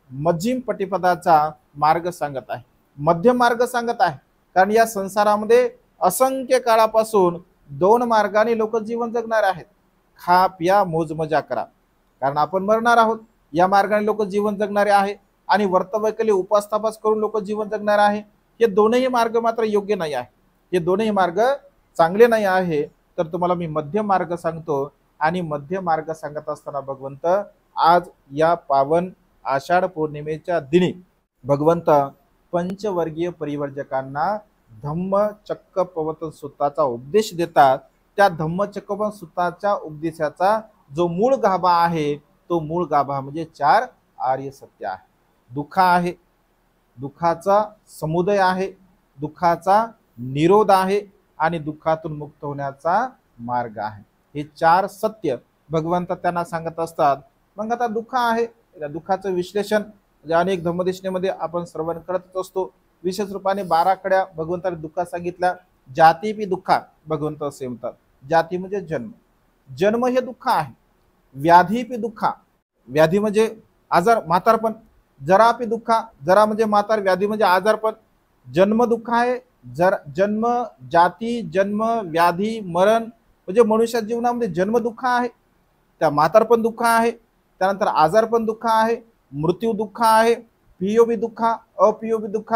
मध्यम पटिपदाचा मार्ग सांगत आहे, मध्य मार्ग सांगत आहे. कारण या संसारामध्ये असंख्य काळापासून 2 मार्गाने लोक जीवन जगणार आहेत. खा पिया मौज मजा करा, कारण आपण मरणार आहोत. या मार्गाने लोक जीवन जगणारे आहे, आणि वर्तवैकल्य उपासतापास करून लोक जीवन जगणार आहे. हे दोनही मार्ग मात्र योग्य नाही आहे, हे दोनही मार्ग चांगले नाही आहे. तर तुम्हाला मी मध्य मार्ग सांगतो. आणि मध्य मार्ग सांगत असताना भगवंत आज या पावन आषाढ पौर्णिमेच्या दिनी भगवंत पंचवर्गीय परिवर्जकांना धम्मचक्कपवतन सूत्राचा उपदेश देतात. त्या धम्मचक्कपवतन सूत्राच्या उपदेशाचा जो मूळ गाभा आहे, तो मूळ गाभा म्हणजे 4 आर्य सत्य आहे. दुःख आहे, दुःखाचा समुदय आहे, दुःखाचा निरोध आहे, आणि दुःखातून मुक्त होण्याचा मार्ग आहे. हे 4 सत्य भगवंत त्यांना सांगत असतात. मग आता दुःख आहे, त्या दुःखाचं विश्लेषण म्हणजे अनेक धम्मदेशनेमध्ये आपण श्रवण करतच असतो. विशेष रूपाने 12 कड्या भगवंताने दुःखात सांगितल्या. जातीपी दुःखा भगवंत असे म्हणतात. जाती म्हणजे जन्म, जन्म हे दुःख आहे. व्याधीपी दुःखा, व्याधी म्हणजे आजार, म्हातारपण. जरापी दुःखा, जरा म्हणजे म्हातार, व्याधी म्हणजे आजारपण. जन्म दुःख आहे. जन्म, जाती, जन्म, व्याधी, मरण म्हणजे मनुष्य जीवनामध्ये जन्म दुःख आहे, त्या म्हातारपण दुःख आहे, त्यानंतर आजारपण दुःख आहे, मृत्यू दुःख आहे, पियोबी दुःख, अपियोबी दुःख,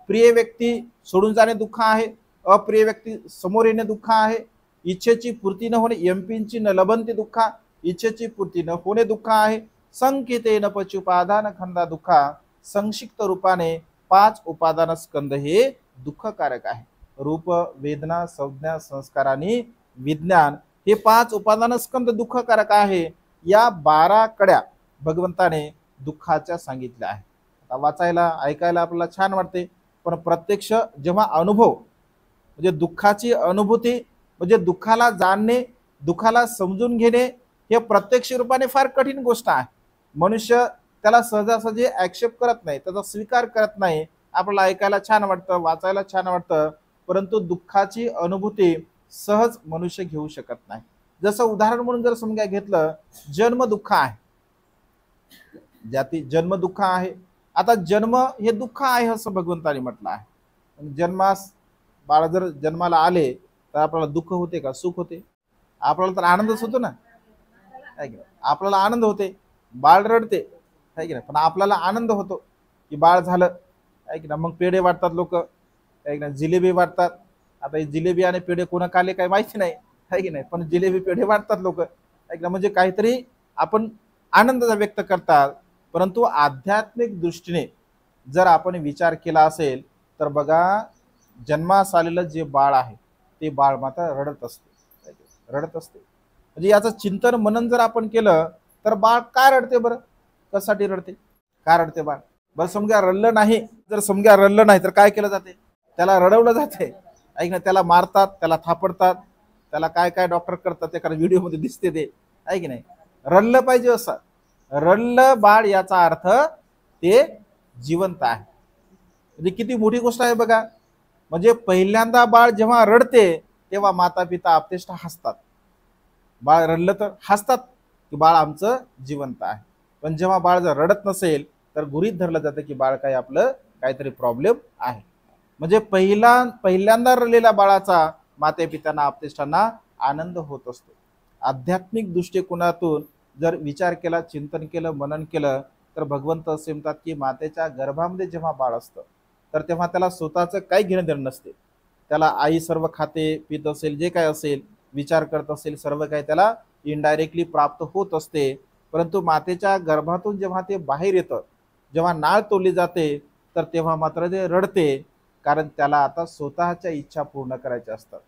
प्रिय व्यक्ती सोडून जाणे दुःख आहे, अप्रिय व्यक्ती समोर येणे दुःख आहे, इच्छेची पूर्ती न होणे, एमपींची न लबंती दुःख, इच्छेची पूर्ती न होणे दुःख आहे. संकेतेन पचुपादान खंदा दुःखा, संक्षिप्त रूपाने 5 उपादान स्कंद हे दुःखकारक आहे. रूप, वेदना, संज्ञा, संस्कार आणि विज्ञान हे 5 उपादान स्कंद दुःखकारक आहे. या 12 कड्या भगवंताने दुःखाच्या सांगितल्या आहे. आता वाचायला ऐकायला आपल्याला छान वाटते, पण प्रत्यक्ष जेव्हा अनुभव म्हणजे दुःखाची अनुभूती म्हणजे दुःखाला जाणणे, दुःखाला समजून घेणे, हे प्रत्यक्ष रूपाने फार कठीण गोष्ट आहे. मनुष्य त्याला सहजासहजी ऍक्सेप्ट करत नाही, त्याचा स्वीकार करत नाही. आपल्याला ऐकायला छान वाटतं, वाचायला छान वाटतं, परंतु दुःखाची अनुभूती सहज मनुष्य घेऊ शकत नाही. जसं उदाहरण म्हणून जर समजा घेतलं, जन्म दुःख आहे, ज्याती जन्म दुःख आहे. आता जन्म हे दुःख आहे असं भगवंताने म्हटलं आहे. जन्मास बाळ जर जन्माला आले तर आपल्याला दुःख होते का सुख होते? आपल्याला तर आनंदच होतो ना, आहे की नाही? आपल्याला आनंद होते, बाळ रडते, आहे की नाही, पण आपल्याला आनंद होतो की बाळ झालं, आहे की नाही. मग पेढे वाटतात लोक, आहे की नाही, जिलेबी वाटतात. आता ही जिलेबी आणि पेढे कोणा खाले काही माहिती नाही, आहे की नाही, पण जिलेबी पेढे वाटतात लोक, आहे की नाही. म्हणजे काहीतरी आपण आनंद व्यक्त करतात. परंतु आध्यात्मिक दृष्टीने जर आपण विचार केला असेल तर बघा, जन्मास आलेलं जे बाळ आहे ते बाळ मात्र रडत असते, रडत असते. म्हणजे याचं चिंतन मनन जर आपण केलं तर बाळ काय रडते बरं, कशासाठी रडते, काय रडते बाळ? बरं समजा रडलं नाही, जर समजा रडलं नाही तर काय केलं जाते? त्याला रडवलं जाते, ऐक ना, त्याला मारतात, त्याला थापडतात, त्याला काय काय डॉक्टर करतात, त्या व्हिडिओमध्ये दिसते ते, आहे की नाही. रडलं पाहिजे असं, रडलं बाळ याचा अर्थ ते जिवंत आहे. म्हणजे किती मोठी गोष्ट आहे बघा. म्हणजे पहिल्यांदा बाळ जेव्हा रडते तेव्हा माता पिता आपतेष्ट हसतात. बाळ रडलं तर हसतात की बाळ आमचं जिवंत आहे. पण जेव्हा बाळ जर रडत नसेल तर गृहीत धरलं जातं की बाळ काय आपलं काहीतरी प्रॉब्लेम आहे. म्हणजे पहिल्यांदा रडलेल्या बाळाचा माते पित्यांना आपतेष्टांना आनंद होत असतो. आध्यात्मिक दृष्टिकोनातून जर विचार केला, चिंतन केलं, मनन केलं तर भगवंत असे म्हणतात की मातेच्या गर्भामध्ये जेव्हा बाळ असतं तर तेव्हा त्याला स्वतःचं काही घेणं देणं नसते. त्याला आई सर्व खाते पित असेल, जे काय असेल, विचार करत असेल, सर्व काही त्याला इनडायरेक्टली प्राप्त होत असते. परंतु मातेच्या गर्भातून जेव्हा ते बाहेर येतं, जेव्हा नाळ तोडली जाते तर तेव्हा मात्र ते रडते. कारण त्याला आता स्वतःच्या इच्छा पूर्ण करायच्या असतात.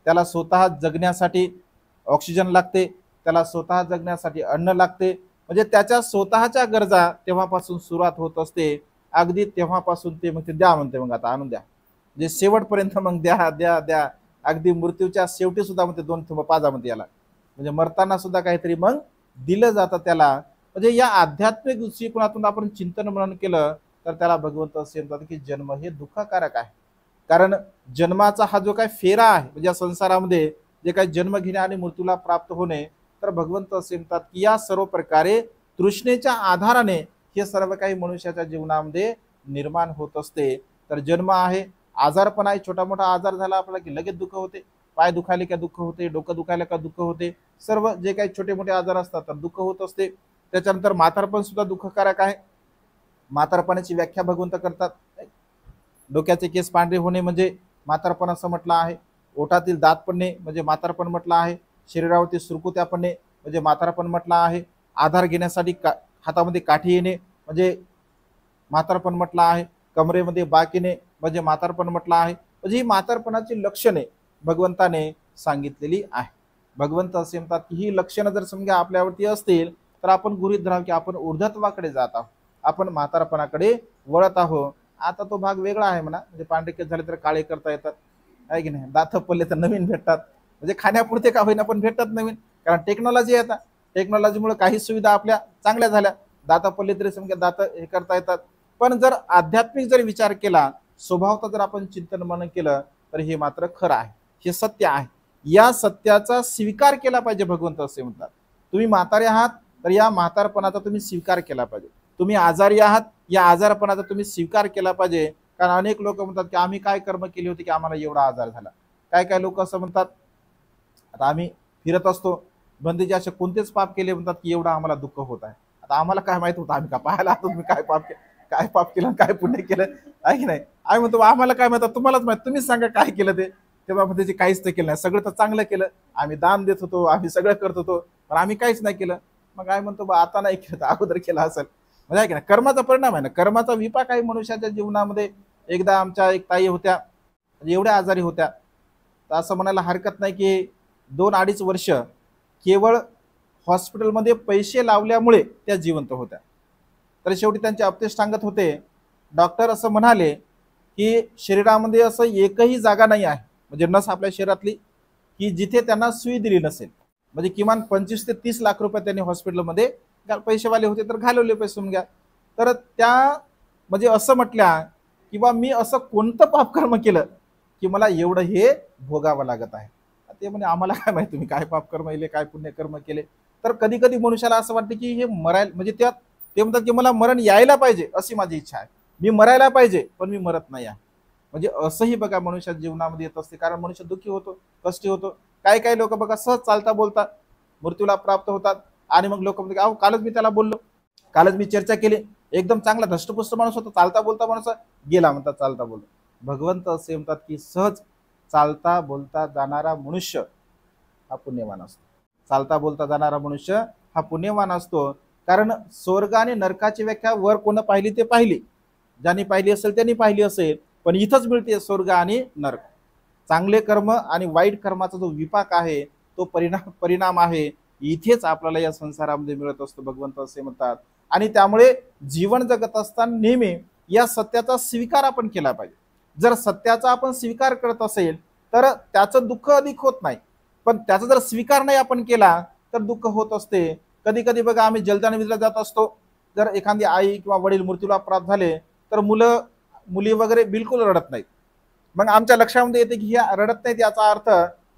त्याला स्वतः जगण्यासाठी ऑक्सिजन लागते, त्याला स्वतः जगण्यासाठी अन्न लागते. म्हणजे त्याच्या स्वतःच्या गरजा तेव्हापासून सुरुवात होत असते. अगदी तेव्हापासून ते मग ते द्या म्हणते, मग आता आणून द्या, म्हणजे शेवटपर्यंत मग द्या द्या द्या. अगदी मृत्यूच्या शेवटी सुद्धा म्हणते दोन थुंब पाजा म्हणते याला, म्हणजे मरताना सुद्धा काहीतरी मग दिलं जातं त्याला. म्हणजे या आध्यात्मिक दृष्टिकोनातून आपण चिंतन मनन केलं तर त्याला भगवंत असे म्हणतात की जन्म हे दुःखकारक आहे. कारण जन्माचा हा जो काही फेरा आहे, म्हणजे या संसारामध्ये जे काही जन्म घेणे आणि मृत्यूला प्राप्त होणे, तर भगवंत असे म्हणतात की या सर्व प्रकारे तृष्णेच्या आधाराने हे सर्व काही मनुष्याच्या जीवनामध्ये निर्माण होत असते. तर जन्म आहे, आजारपण आहे, छोटा मोठा आजार झाला आपल्याला की लगेच दुःख होते, पाय दुखायले का दुःख होते, डोकं दुखायला का दुःख होते, सर्व जे काही छोटे मोठे आजार असतात तर दुःख होत असते. त्याच्यानंतर म्हातारपण सुद्धा दुःखकारक आहे. म्हातारपणाची व्याख्या भगवंत करतात, डोक्याचे केस पांढरे होणे म्हणजे म्हातारपण असं म्हटलं आहे, ओठातील दात पडणे म्हणजे म्हातारपण म्हटलं आहे, शरीरावरती सुरकुत्या पडणे म्हणजे म्हातारपण म्हटलं आहे, आधार घेण्यासाठी हातामध्ये काठी येणे म्हणजे म्हातारपण म्हटलं आहे, कमरेमध्ये बाक येणे म्हणजे म्हातारपण म्हटलं आहे. म्हणजे ही म्हातारपणाची लक्षणे भगवंताने सांगितलेली आहे. भगवंत असे म्हणतात की ही लक्षणं जर समजा आपल्यावरती असतील तर आपण गृहीत धरावं की आपण ऊर्ध्वत्वाकडे जात आहोत, आपण म्हातारपणाकडे वळत आहोत. आता तो भाग वेगळा आहे म्हणा, म्हणजे पांढरे केस झाले तर काळे करता येतात, आहे की नाही, दात पडले तर नवीन भेटतात, म्हणजे खाण्यापुरते का होईना पण भेटतात नवीन. कारण टेक्नॉलॉजी आहे, आता टेक्नॉलॉजीमुळे काही सुविधा आपल्या चांगल्या झाल्या, दात पडले तरी समजा दात हे करता येतात. पण जर आध्यात्मिक जर विचार केला, स्वभावता जर आपण चिंतन मनन केलं तर हे मात्र खरं आहे, हे सत्य आहे. या सत्याचा स्वीकार केला पाहिजे. भगवंत असे म्हणतात तुम्ही म्हातारे आहात तर या म्हातारपणाचा तुम्ही स्वीकार केला पाहिजे, तुम्ही आजारी आहात या आजारपणाचा तुम्ही स्वीकार केला पाहिजे. कारण अनेक लोक म्हणतात की आम्ही काय कर्म केली होती की आम्हाला एवढा आजार झाला. काय काय लोक असं म्हणतात, आता आम्ही फिरत असतो, बंदीचे असे कोणतेच पाप केले म्हणतात की एवढं आम्हाला दुःख होत आहे. आता आम्हाला काय माहित होतं, आम्ही का पाहायला आलो तुम्ही काय पाप केलं, काय पाप केलं, काय पुण्य केलं, आहे की नाही. आम्ही म्हणतो आम्हाला काय माहित, तुम्हालाच माहित, तुम्हीच सांगा काय केलं ते. तेव्हा त्याचे काहीच ते केलं नाही, सगळं तर चांगलं केलं, आम्ही दान देत होतो, आम्ही सगळं करत होतो, पण आम्ही काहीच नाही केलं. मग काय म्हणतो बा आता नाही केलं तर अगोदर केलं असेल, म्हणजे आहे की नाही, कर्माचा परिणाम आहे ना, कर्माचा विपाक आहे मनुष्याच्या जीवनामध्ये. एकदा आमच्या एक ताई होत्या, म्हणजे एवढ्या आजारी होत्या, तर असं म्हणायला हरकत नाही की 2-2.5 वर्ष केवळ हॉस्पिटलमध्ये पैसे लावल्यामुळे त्या जिवंत होत्या. तर शेवटी त्यांचे अपतेष्ट सांगत होते, डॉक्टर असं म्हणाले की शरीरामध्ये असं एकही जागा नाही आहे, म्हणजे नस आपल्या शरीरातली, की जिथे त्यांना सुई दिली नसेल. म्हणजे किमान 25 ते 30 लाख रुपये त्यांनी हॉस्पिटलमध्ये, पैसेवाले होते तर घालवले पैसे घ्या. तर त्या म्हणजे असं म्हटल्या की बा मी असं कोणतं पापकर्म केलं की मला एवढं हे भोगावं लागत आहे. ते म्हणे आम्हाला काय माहिती तुम्ही काय पाप कर्म केले काय पुण्यकर्म केले. तर कधी कधी मनुष्याला असं वाटतं की हे मरायला म्हणजे ते म्हणतात की मला मरण यायला पाहिजे अशी माझी इच्छा आहे, मी मरायला पाहिजे पण मी मरत नाही आहे. म्हणजे असंही बघा मनुष्या जीवनामध्ये येत असते, कारण मनुष्य दुःखी होतो, कष्टी होतो. काही काही लोक बघा सहज चालता बोलतात मृत्यूला प्राप्त होतात, आणि मग लोक म्हणतात अहो कालच मी त्याला बोललो, कालच मी चर्चा केली, एकदम चांगला धष्टपुष्ट माणूस होता, चालता बोलता माणूस गेला म्हणतात चालता बोलता. भगवंत असे म्हणतात की सहज चालता बोलता जाणारा मनुष्य हा पुण्यवान असतो. चालता बोलता जाणारा मनुष्य हा पुण्यवान असतो. कारण स्वर्ग आणि नरकाची व्याख्या वर कोण पाहिली ते पाहिली, ज्यांनी पाहिली असेल त्यांनी पाहिली असेल, पण इथंच मिळते स्वर्ग आणि नरक. चांगले कर्म आणि वाईट कर्माचा जो विपाक आहे, तो परिणाम आहे, इथेच आपल्याला या संसारामध्ये मिळत असतो, भगवंत असे म्हणतात. आणि त्यामुळे जीवन जगत असताना नेहमी या सत्याचा स्वीकार आपण केला पाहिजे. जर सत्याचा आपण स्वीकार करत असेल तर त्याचं दुःख अधिक होत नाही, पण त्याचा जर स्वीकार नाही आपण केला तर दुःख होत असते. कधी कधी बघा आम्ही जलदान विधीला जात असतो, जर एखादी आई किंवा वडील मृत्यूला प्राप्त झाले तर मुलं मुली वगैरे बिलकुल रडत नाहीत. मग आमच्या लक्षामध्ये येते की ह्या रडत नाहीत याचा अर्थ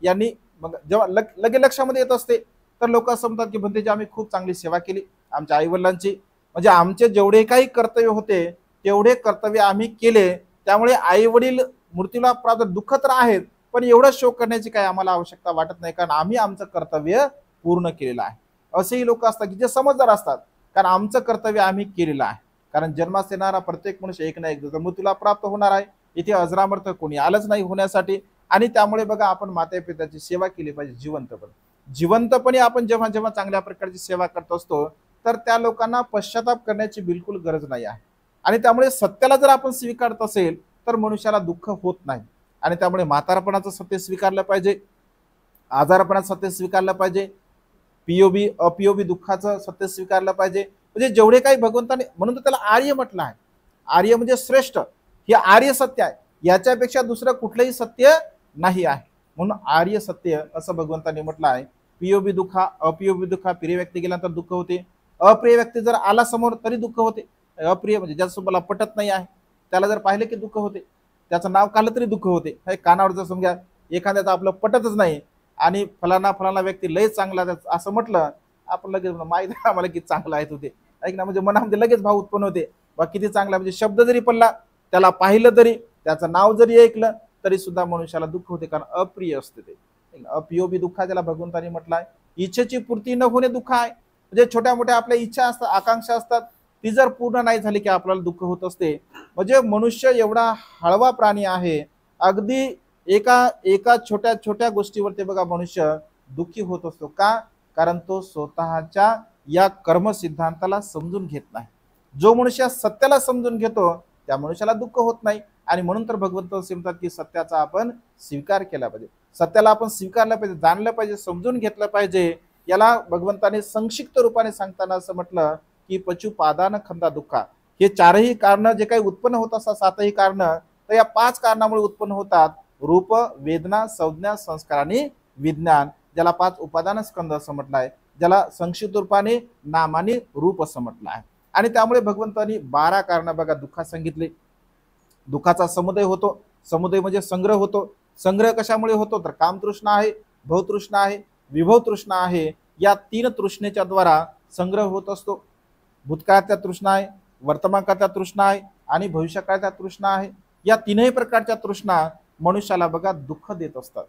यांनी, मग जेव्हा लगे लक्षामध्ये येत असते तर लोक असं म्हणतात की भंतेजी आम्ही खूप चांगली सेवा केली आमच्या आईवडिलांची, म्हणजे आमचे जेवढे काही कर्तव्य होते तेवढे कर्तव्य आम्ही केले, त्यामुळे आई वडील मृत्यूला प्राप्त दुःख तर आहेत पण एवढं शोक करण्याची काही आम्हाला आवश्यकता वाटत नाही, कारण आम्ही आमचं कर्तव्य पूर्ण केलेलं आहे. असेही लोक असतात की जे समजदार असतात, कारण आमचं कर्तव्य आम्ही केलेलं आहे. कारण जन्मास येणारा प्रत्येक मनुष्य एक ना एक दिवस मृत्यूला प्राप्त होणार आहे, इथे अजरामर्थ कोणी आलंच नाही होण्यासाठी. आणि त्यामुळे बघा आपण माता पित्याची सेवा केली पाहिजे जिवंतपणे आपण जेव्हा जेव्हा चांगल्या प्रकारची सेवा करत असतो तर त्या लोकांना पश्चाताप करण्याची बिलकुल गरज नाही आहे. आणि त्यामुळे सत्याला जर आपण स्वीकारत असेल तर मनुष्याला दुःख होत नाही. आणि त्यामुळे म्हातारपणाचं सत्य स्वीकारलं पाहिजे, आजारपणाचं सत्य स्वीकारलं पाहिजे, पीओबी अपीओबी दुःखाचं सत्य स्वीकारलं पाहिजे. म्हणजे जेवढे काही भगवंताने, म्हणून तर त्याला आर्य म्हटलं आहे. आर्य म्हणजे श्रेष्ठ, हे आर्य सत्य आहे, याच्यापेक्षा दुसरं कुठलंही सत्य नाही आहे, म्हणून आर्य सत्य असं भगवंताने म्हटलं आहे. पीओबी दुःखा अपीओबी दुःखा, प्रिय व्यक्ती गेल्यानंतर दुःख होते, अप्रिय व्यक्ती जर आला समोर तरी दुःख होते. अप्रिय म्हणजे ज्याच्यासोबत मला पटत नाही आहे त्याला जर पाहिलं की दुःख होते, त्याचं नाव काढलं तरी दुःख होते. हे कानावर जर समजा एखाद्याचं आपलं पटतच नाही आणि फलाना फलाना व्यक्ती लय चांगला असं म्हटलं, आपण लगेच माहिती आहे आम्हाला किती चांगला आहे तुझे, ऐक ना, म्हणजे मनामध्ये लगेच भाव उत्पन्न होते, बा किती चांगला. म्हणजे शब्द जरी पडला, त्याला पाहिलं तरी, त्याचं नाव जरी ऐकलं तरी सुद्धा मनुष्याला दुःख होते, कारण अप्रिय असते ते. अपियोबी दुःखा ज्याला भगवंतानी म्हटलं आहे. इच्छेची पूर्ती न होणे दुःख आहे, म्हणजे छोट्या मोठ्या आपल्या इच्छा असतात, आकांक्षा असतात, ती जर पूर्ण नाही झाली की आपल्याला दुःख होत असते. म्हणजे मनुष्य एवढा हळवा प्राणी आहे, अगदी एका एका छोट्या छोट्या गोष्टीवरती बघा मनुष्य दुःखी होत असतो. का? कारण तो स्वतःच्या या कर्म सिद्धांताला समजून घेत नाही. जो मनुष्य सत्याला समजून घेतो त्या मनुष्याला दुःख होत नाही. आणि म्हणून तर भगवंत असे म्हणतात की सत्याचा आपण स्वीकार केला पाहिजे, सत्याला आपण स्वीकारलं पाहिजे, जाणलं पाहिजे, समजून घेतलं पाहिजे. याला भगवंताने संक्षिप्त रूपाने सांगताना असं म्हटलं की पशुपादान खंदा दुःखा, हे चारही कारण जे काही उत्पन्न होत असतात, सातही कारण, तर या 5 कारणामुळे उत्पन्न होतात. रूप, वेदना, संज्ञा, संस्कार आणि विज्ञान, ज्याला 5 उपादान स्कंद असं म्हटलं आहे, ज्याला संक्षिप्त रूपाने नाम आणि रूप असं म्हटलं आहे. आणि त्यामुळे भगवंतांनी 12 कारण बघा दुःखात सांगितले. दुःखाचा समुदय होतो, समुदय म्हणजे संग्रह होतो. संग्रह कशामुळे होतो तर कामतृष्णा आहे, भवतृष्णा आहे, विभव तृष्णा आहे. या 3 तृष्णेच्या द्वारा संग्रह होत असतो. भूतकाळाच्या तृष्णा आहे, वर्तमानकाळाच्या तृष्णा आहे आणि भविष्यकाळाच्या तृष्णा आहे. या 3ही प्रकारच्या तृष्णा मनुष्याला बघा दुःख देत असतात.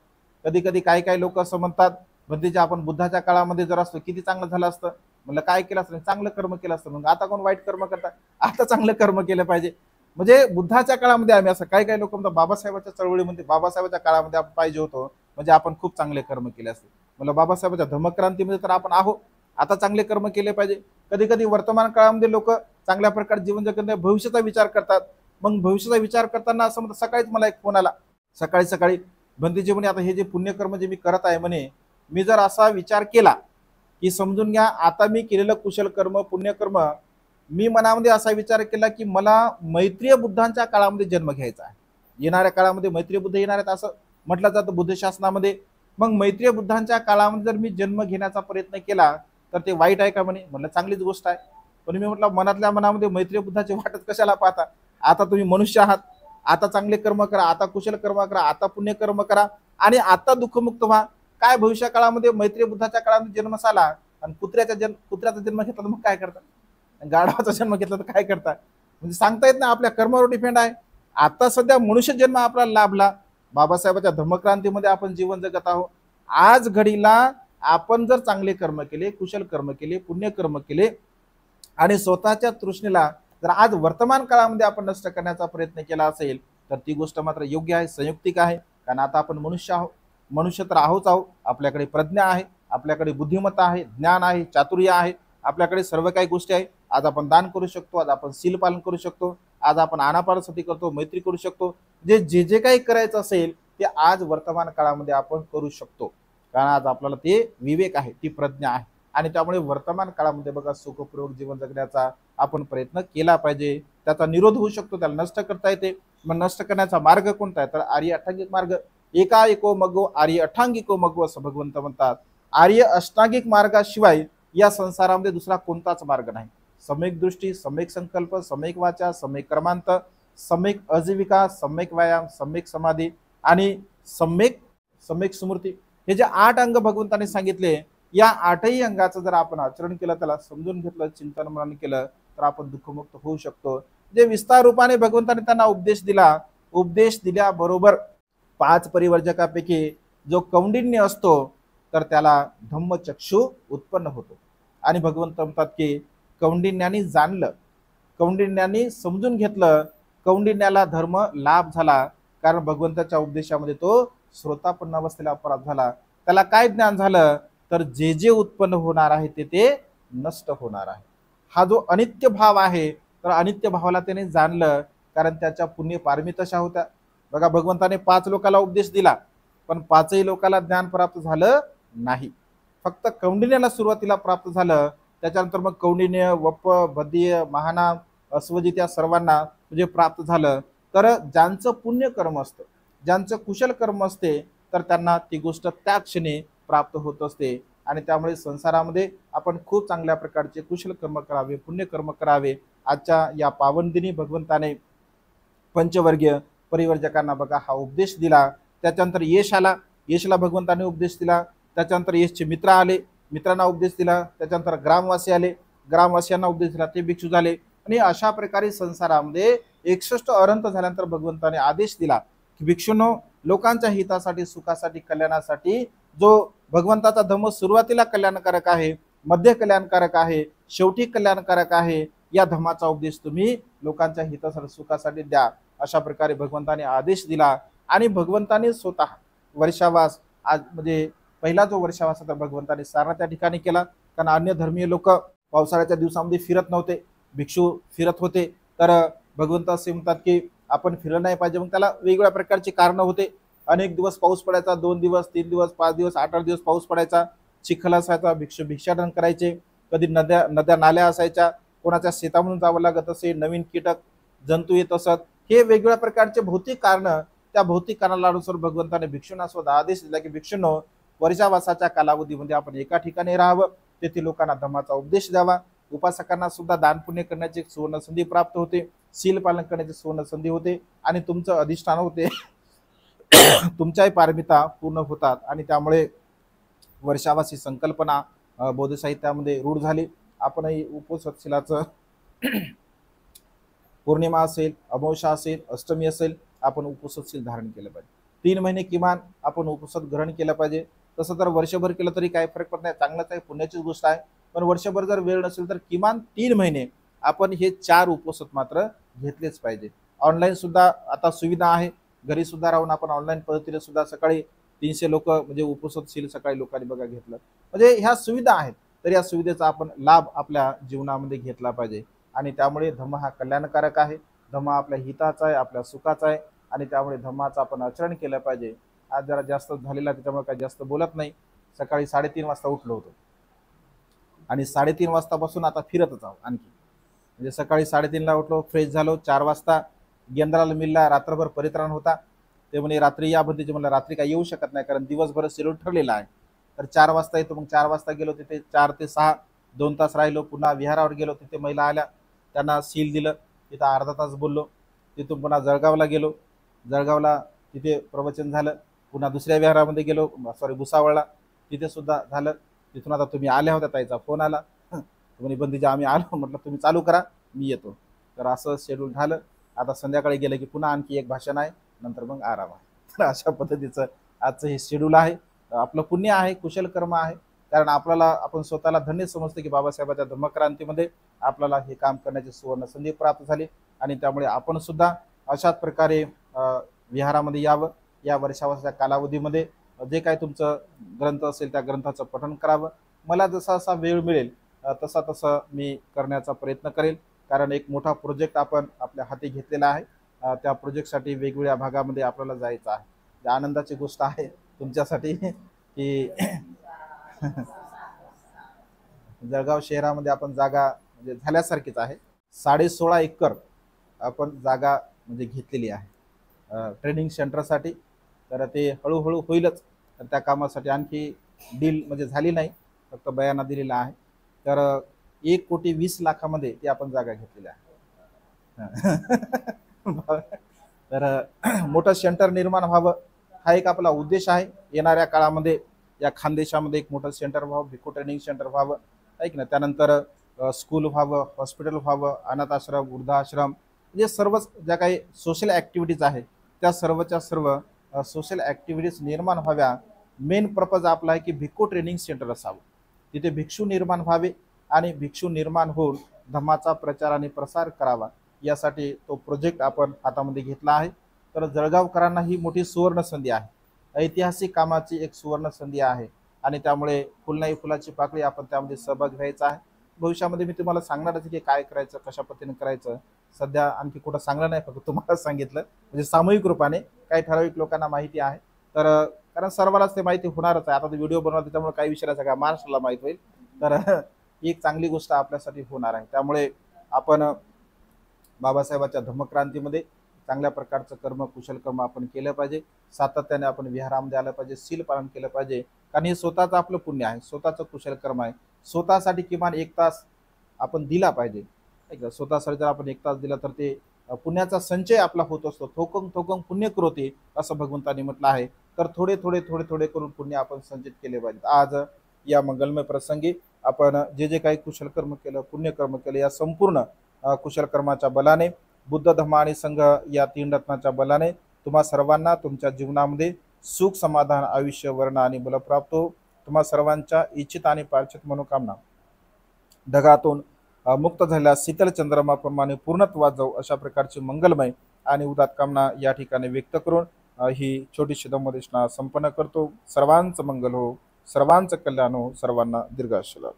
कधी कधी काही काही लोक असं म्हणतात, म्हणजे आपण बुद्धाच्या काळामध्ये जर असतो किती चांगलं झालं असतं, म्हणलं काय केलं असतं, चांगलं कर्म केलं असतं. मग आता कोण वाईट कर्म करतात, आता चांगलं कर्म केलं पाहिजे. म्हणजे बुद्धाच्या काळामध्ये आम्ही असं, काही काही लोक म्हणतात बाबासाहेबांच्या चळवळीमध्ये, बाबासाहेबांच्या काळामध्ये आपण पाहिजे होतो, म्हणजे आपण खूप चांगले कर्म केले असते. म्हणलं बाबासाहेबांच्या धम्मक्रांतीमध्ये तर आपण आहो, आता चांगले कर्म केले पाहिजे. कधी कधी वर्तमान काळामध्ये लोक चांगल्या प्रकारे जीवन जगत भविष्याचा विचार करतात. मग भविष्याचा विचार करताना असं म्हणतात, सकाळीच मला एक फोन आला, सकाळी सकाळी बंदीजी म्हणे आता हे जे पुण्यकर्म जे मी करत आहे म्हणे, मी जर असा विचार केला की समजून घ्या आता मी केलेलं कुशल कर्म पुण्यकर्म, मी मनामध्ये असा विचार केला की मला मैत्रीय बुद्धांच्या काळामध्ये जन्म घ्यायचा आहे, येणाऱ्या काळामध्ये मैत्रीय बुद्ध येणार आहेत असं म्हटलं जातं बुद्ध शासनामध्ये. मग मैत्रीय बुद्धांच्या काळामध्ये जर मी जन्म घेण्याचा प्रयत्न केला तर ते वाईट आहे का म्हणे, म्हटलं चांगलीच गोष्ट आहे. पण मी म्हटलं मनातल्या मनामध्ये मैत्रीय बुद्धाची वाटच कशाला पाहता, आता तुम्ही मनुष्य आहात, आता चांगले कर्म करा, आता कुशल कर्म करा, आता पुण्यकर्म करा आणि आता दुःखमुक्त व्हा. काय भविष्य काळामध्ये मैत्री बुद्धाच्या काळामध्ये जन्म झाला आणि कुत्र्याचा जन्म घेतला तर मग काय करता, गाढवाचा जन्म घेतला तर काय करता, म्हणजे सांगता येत ना, आपल्या कर्मावर डिपेंड आहे. आता सध्या मनुष्य जन्म आपल्याला लाभला, बाबासाहेबांच्या धम्मक्रांतीमध्ये आपण जीवन जगत आहोत. आज घडीला आपण जर चांगले कर्म केले, कुशल कर्म केले, पुण्यकर्म केले आणि स्वतःच्या तृष्णेला जर आज वर्तमान काळामध्ये आपण नष्ट करण्याचा प्रयत्न केला असेल तर ती गोष्ट मात्र योग्य आहे, संयुक्तिक आहे. कारण आता आपण मनुष्य आहोत, मनुष्य तर आहोत. आपल्याकडे प्रज्ञा आहे, आपल्याकडे बुद्धिमत्ता आहे, ज्ञान आहे, चातुर्य आहे, आपल्याकडे सर्व काही गोष्टी आहे. आज आपण दान करू शकतो, आज आपण सील पालन करू शकतो, आज आपण आनापानसती करतो, मैत्री करू शकतो. जे जे काही करायचं असेल ते आज वर्तमान काळामध्ये आपण करू शकतो. कारण आज आपल्याला ते विवेक आहे, ती प्रज्ञा आहे. आणि त्यामुळे वर्तमान काळामध्ये बघा सुखपूर्वक जीवन जगण्याचा आपण प्रयत्न केला पाहिजे. त्याचा निरोध होऊ शकतो, त्याला नष्ट करता येते. मग नष्ट करण्याचा मार्ग कोणता आहे तर आर्य अष्टांगिक मार्ग. एका एको मगो आर्य अष्टांगिको मगो असं भगवंत म्हणतात. आर्य अष्टांगिक मार्गाशिवाय या संसारामध्ये दुसरा कोणताच मार्ग नाही. सम्यक दृष्टी, सम्यक संकल्प, सम्यक वाचा, सम्यक कर्मांत, सम्यक आजीविका, सम्यक व्यायाम, सम्यक समाधी आणि सम्यक सम्यक स्मृती, हे जे 8 अंग भगवंताने सांगितले, या 8ही अंगाचं जर आपण आचरण केलं, त्याला समजून घेतलं, चिंतन मनन केलं तर आपण दुःखमुक्त होऊ शकतो. जे विस्तार रूपाने भगवंताने त्यांना उपदेश दिला, उपदेश दिल्याबरोबर 5 परिवर्जकापैकी जो कौंडिन्य असतो तर त्याला धम्मचक्षु उत्पन्न होतो. आणि भगवंत म्हणतात की कौंडिन्याने जाणलं, कौंडिन्याने समजून घेतलं, कौंडिन्याला धर्म लाभ झाला. कारण भगवंताच्या उपदेशामध्ये तो श्रोतापन्न अवस्थेला अपराध झाला. त्याला काय ज्ञान झालं तर जे जे उत्पन्न होणार आहे ते नष्ट होणार आहे. हा जो अनित्य भाव आहे तर अनित्य भावाला त्याने जाणलं. कारण त्याच्या पुण्य पारमी तशा होत्या. बघा भगवंताने 5 लोकांना उपदेश दिला पण 5ही लोकांना ज्ञान प्राप्त झालं नाही. फक्त कौंडिन्याला सुरुवातीला प्राप्त झालं. त्याच्यानंतर मग कौंडिन्य, वप, बदीय, महानाम, अस्वजित या सर्वांना म्हणजे प्राप्त झालं. तर ज्यांचं पुण्य कर्म असतं, ज्यांचं कुशल कर्म असते तर त्यांना ती गोष्ट त्या क्षणी प्राप्त होत असते. आणि त्यामुळे संसारामध्ये आपण खूप चांगल्या प्रकारचे कुशल कर्म करावे, पुण्यकर्म करावे. आजच्या या पावन दिनी भगवंताने पंचवर्गीय परिवर्जकांना बघा हा उपदेश दिला. त्याच्यानंतर यश आला, यशला भगवंताने उपदेश दिला. त्याच्यानंतर यशचे मित्र आले, मित्रांना उपदेश दिला. त्याच्यानंतर ग्रामवासी आले, ग्रामवासियांना उपदेश दिला, ते भिक्षू झाले. आणि अशा प्रकारे संसारामध्ये 61 अरंत झाल्यानंतर भगवंताने आदेश दिला की भिक्षूंनो, लोकांच्या हितासाठी, सुखासाठी, कल्याणासाठी जो भगवंताचा धम्म सुरुवातीला कल्याणकारक आहे, मध्य कल्याणकारक आहे, शेवटी कल्याणकारक आहे, या धम्माचा उपदेश तुम्ही लोकांच्या हितासाठी, सुखासाठी द्या. अशा प्रकारे भगवंताने आदेश दिला. आणि भगवंताने स्वतः वर्षावास, आज म्हणजे पहिला जो वर्षावास तर भगवंताने सारनाथ त्या ठिकाणी केला. कारण अन्य धर्मीय लोक पावसाळ्याच्या दिवसामध्ये फिरत नव्हते, भिक्षू फिरत होते. तर भगवंत असे म्हणतात की आपण फिरलं नाही पाहिजे. मग त्याला वेगवेगळ्या प्रकारची कारणं होते. अनेक दिवस पाऊस पडायचा, 2 दिवस, 3 दिवस, 5 दिवस, 8-8 दिवस पाऊस पडायचा, चिखल असायचा, भिक्षाटन करायचे, कधी नद्या नाल्या असायच्या, कोणाच्या शेतामधून जावं लागत असे, नवीन कीटक जंतू येत असत. हे वेगवेगळ्या प्रकारचे भौतिक कारणं, त्या भौतिक कारणाला अनुसार भगवंताने भिक्षूंना स्वतः आदेश दिला की भिक्षूंनो, वर्षावासाच्या कालावधीमध्ये आपण एका ठिकाणी राहावं, तेथील लोकांना धम्माचा उपदेश द्यावा. उपासकांना सुद्धा दान पुण्य करण्याची सुवर्ण संधी प्राप्त होते, सील पालन करण्याची सुवर्ण संधी होते आणि तुमचं अधिष्ठान होते, तुमच्याही पारमिता पूर्ण होतात. आणि त्यामुळे वर्षावासी संकल्पना बौद्ध साहित्यामध्ये रूढ झाली. आपणही उपसत्शिलाचं पौर्णिमा असेल, अमावस्या असेल, अष्टमी असेल, आपण उपसतशील धारण केलं पाहिजे. 3 महिने किमान आपण उपसत ग्रहण केलं पाहिजे. तसं तर वर्षभर केलं तरी काही फरक पडत नाही, चांगलंच आहे, पुण्याचीच गोष्ट आहे. पण वर्षभर जर वेळ नसेल तर किमान 3 महिने आपण हे 4 उपसत मात्र घेतलेच पाहिजे. ऑनलाईन सुद्धा आता सुविधा आहे, घरी सुद्धा राहून आपण ऑनलाईन पद्धतीने सुद्धा सकाळी 300 लोक म्हणजे उपसतशील सकाळी लोकांनी बघा घेतलं. म्हणजे ह्या सुविधा आहेत, तर या सुविधेचा आपण लाभ आपल्या जीवनामध्ये घेतला पाहिजे. आणि त्यामुळे धम्म हा कल्याणकारक आहे, धम्म आपल्या हिताचा आहे, आपल्या सुखाचा आहे. आणि त्यामुळे धम्माचं आपण आचरण केलं पाहिजे. आज जरा जास्त झालेला त्याच्यामुळे काही जास्त बोलत नाही. सकाळी 3:30 वाजता उठलो होतो आणि 3:30 वाजतापासून आता फिरतच आहोत आणखी. म्हणजे सकाळी 3:30ला उठलो, फ्रेश झालो, 4 वाजता गेंद्राला मिलला, रात्रभर परित्राण होता. ते म्हणे रात्री या बंदीचे, म्हणलं रात्री काय येऊ शकत नाही कारण दिवसभर शेड्यूल ठरलेला आहे. तर 4 वाजता येतो. मग 4 वाजता गेलो, तिथे 4 ते 6 2 तास राहिलो. पुन्हा विहारावर गेलो, तिथे महिला आल्या, त्यांना सील दिलं, तिथं अर्धा तास बोललो. तिथून पुन्हा जळगावला गेलो, जळगावला तिथे प्रवचन झालं. पुन्हा दुसऱ्या विहारामध्ये गेलो, सॉरी भुसावळला, तिथे सुद्धा झालं. तिथून आता तुम्ही आल्या होत्या, ताईचा फोन आला, म्हणे बंदीजा आम्ही आलो. म्हटलं तुम्ही चालू करा, मी येतो. तर असं शेड्यूल झालं. आता संध्याकाळी गेलं की पुन्हा आणखी एक भाषण आहे, नंतर मग आराम आहे. तर अशा पद्धतीचं आजचं हे शेड्यूल आहे. आपलं पुण्य आहे, कुशल कर्म आहे. कारण आपल्याला आपण स्वतःला धन्य समजतो की बाबासाहेबांच्या धम्मक्रांतीमध्ये आपल्याला हे काम करण्याची सुवर्ण संधी प्राप्त झाली आणि त्यामुळे आपण सुद्धा अशाच प्रकारे विहारामध्ये यावं. या वर्षाच्या कालावधीमध्ये जे काही तुमचं ग्रंथ असेल त्या ग्रंथाचं पठण करावं. मला जसा असा वेळ मिळेल तसा तसा मी करण्याचा प्रयत्न करेल. कारण एक मोठा प्रोजेक्ट आपण आपल्या हाती घेतलेला आहे. त्या प्रोजेक्टसाठी वेगवेगळ्या भागामध्ये आपल्याला जायचं आहे. ही आनंदाची गोष्ट आहे तुमच्यासाठी की जळगाव शहरामध्ये आपण जागा म्हणजे झाल्यासारखीच आहे. 16.5 एकर आपण जागा म्हणजे घेतलेली आहे ट्रेनिंग सेंटरसाठी. तर ते हळूहळू होईलच. तर त्या कामासाठी आणखी डील म्हणजे झाली नाही, फक्त बयाना दिलेला आहे. तर 1,20,00,000 ती आपण जागा घेतलेली आहे. तर मोठं सेंटर निर्माण व्हावं हा एक आपला उद्देश आहे. येणाऱ्या काळामध्ये या खानदेशामध्ये एक मोठं सेंटर व्हावं, भिक्खू ट्रेनिंग सेंटर व्हावं, ऐक ना. त्यानंतर स्कूल व्हावं, हॉस्पिटल व्हावं, अनाथ आश्रम, वृद्धाश्रम, म्हणजे सर्वच ज्या काही सोशल ॲक्टिव्हिटीज आहेत त्या सर्वच्या सर्व सोशल ॲक्टिव्हिटीज निर्माण व्हाव्या. मेन पर्पज आपला आहे की भिक्खू ट्रेनिंग सेंटर असावं. तिथे भिक्षू निर्माण व्हावे आणि भिक्षू निर्माण होऊन धम्माचा प्रचार आणि प्रसार करावा, यासाठी तो प्रोजेक्ट आपण हातामध्ये घेतला आहे. तर जळगावकरांना ही मोठी सुवर्ण संधी आहे, ऐतिहासिक कामाची एक सुवर्ण संधी आहे आणि त्यामुळे फुल नाही फुलाची पाकळी आपण त्यामध्ये सहभाग घ्यायचा आहे. भविष्यामध्ये मी तुम्हाला सांगणारच की काय करायचं, कशा पद्धतीने करायचं. सध्या आणखी कुठं सांगलं नाही, फक्त तुम्हाला सांगितलं म्हणजे सामूहिक रूपाने. काही ठराविक लोकांना माहिती आहे, तर कारण सर्वांनाच ते माहिती होणारच आहे. आता तो व्हिडिओ बनवला त्याच्यामुळे काही विषयाला सगळ्या महाराष्ट्राला माहीत होईल. तर ही एक चांगली गोष्ट आपल्यासाठी होणार आहे. त्यामुळे आपण बाबासाहेबांच्या धम्मक्रांतीमध्ये चांगल्या प्रकारचं कर्म, कुशल कर्म आपण केलं पाहिजे. सातत्याने आपण विहारामध्ये आलं पाहिजे, शील पालन केलं पाहिजे. कारण हे स्वतःचं आपलं पुण्य आहे, स्वतःचं कुशल कर्म आहे. स्वतःसाठी किमान 1 तास आपण दिला पाहिजे. स्वतःसाठी जर आपण 1 तास दिला तर ते पुण्याचा संचय आपला होत असतो. थोकम थोकम पुण्य करोते असं भगवंतांनी म्हटलं आहे. तर थोडे थोडे थोडे थोडे करून पुण्य आपण संचित केले पाहिजे. आज या मंगलमय प्रसंगी आपण जे जे काही कुशल कर्म केलं, पुण्यकर्म केलं, या संपूर्ण कुशल कर्माच्या बलाने, बुद्ध धम्म आणि संघ या 3 रत्नाच्या बलाने तुम्हा सर्वांना तुमच्या जीवनामध्ये सुख, समाधान, आयुष्य, वर्ण आणि बल प्राप्त हो. तुम्हा सर्वांच्या इच्छित आणि प्रार्थित मनोकामना ढगातून मुक्त झालेल्या शीतल चंद्रमाप्रमाणे पूर्णत्वात जाऊ, अशा प्रकारची मंगलमय आणि उदात कामना या ठिकाणी व्यक्त करून ही छोटीशी धम्मदेशना संपन्न करतो. सर्वांचं मंगल हो, सर्वांचं कल्याण हो, सर्वांना दीर्घायुष्य लाभो.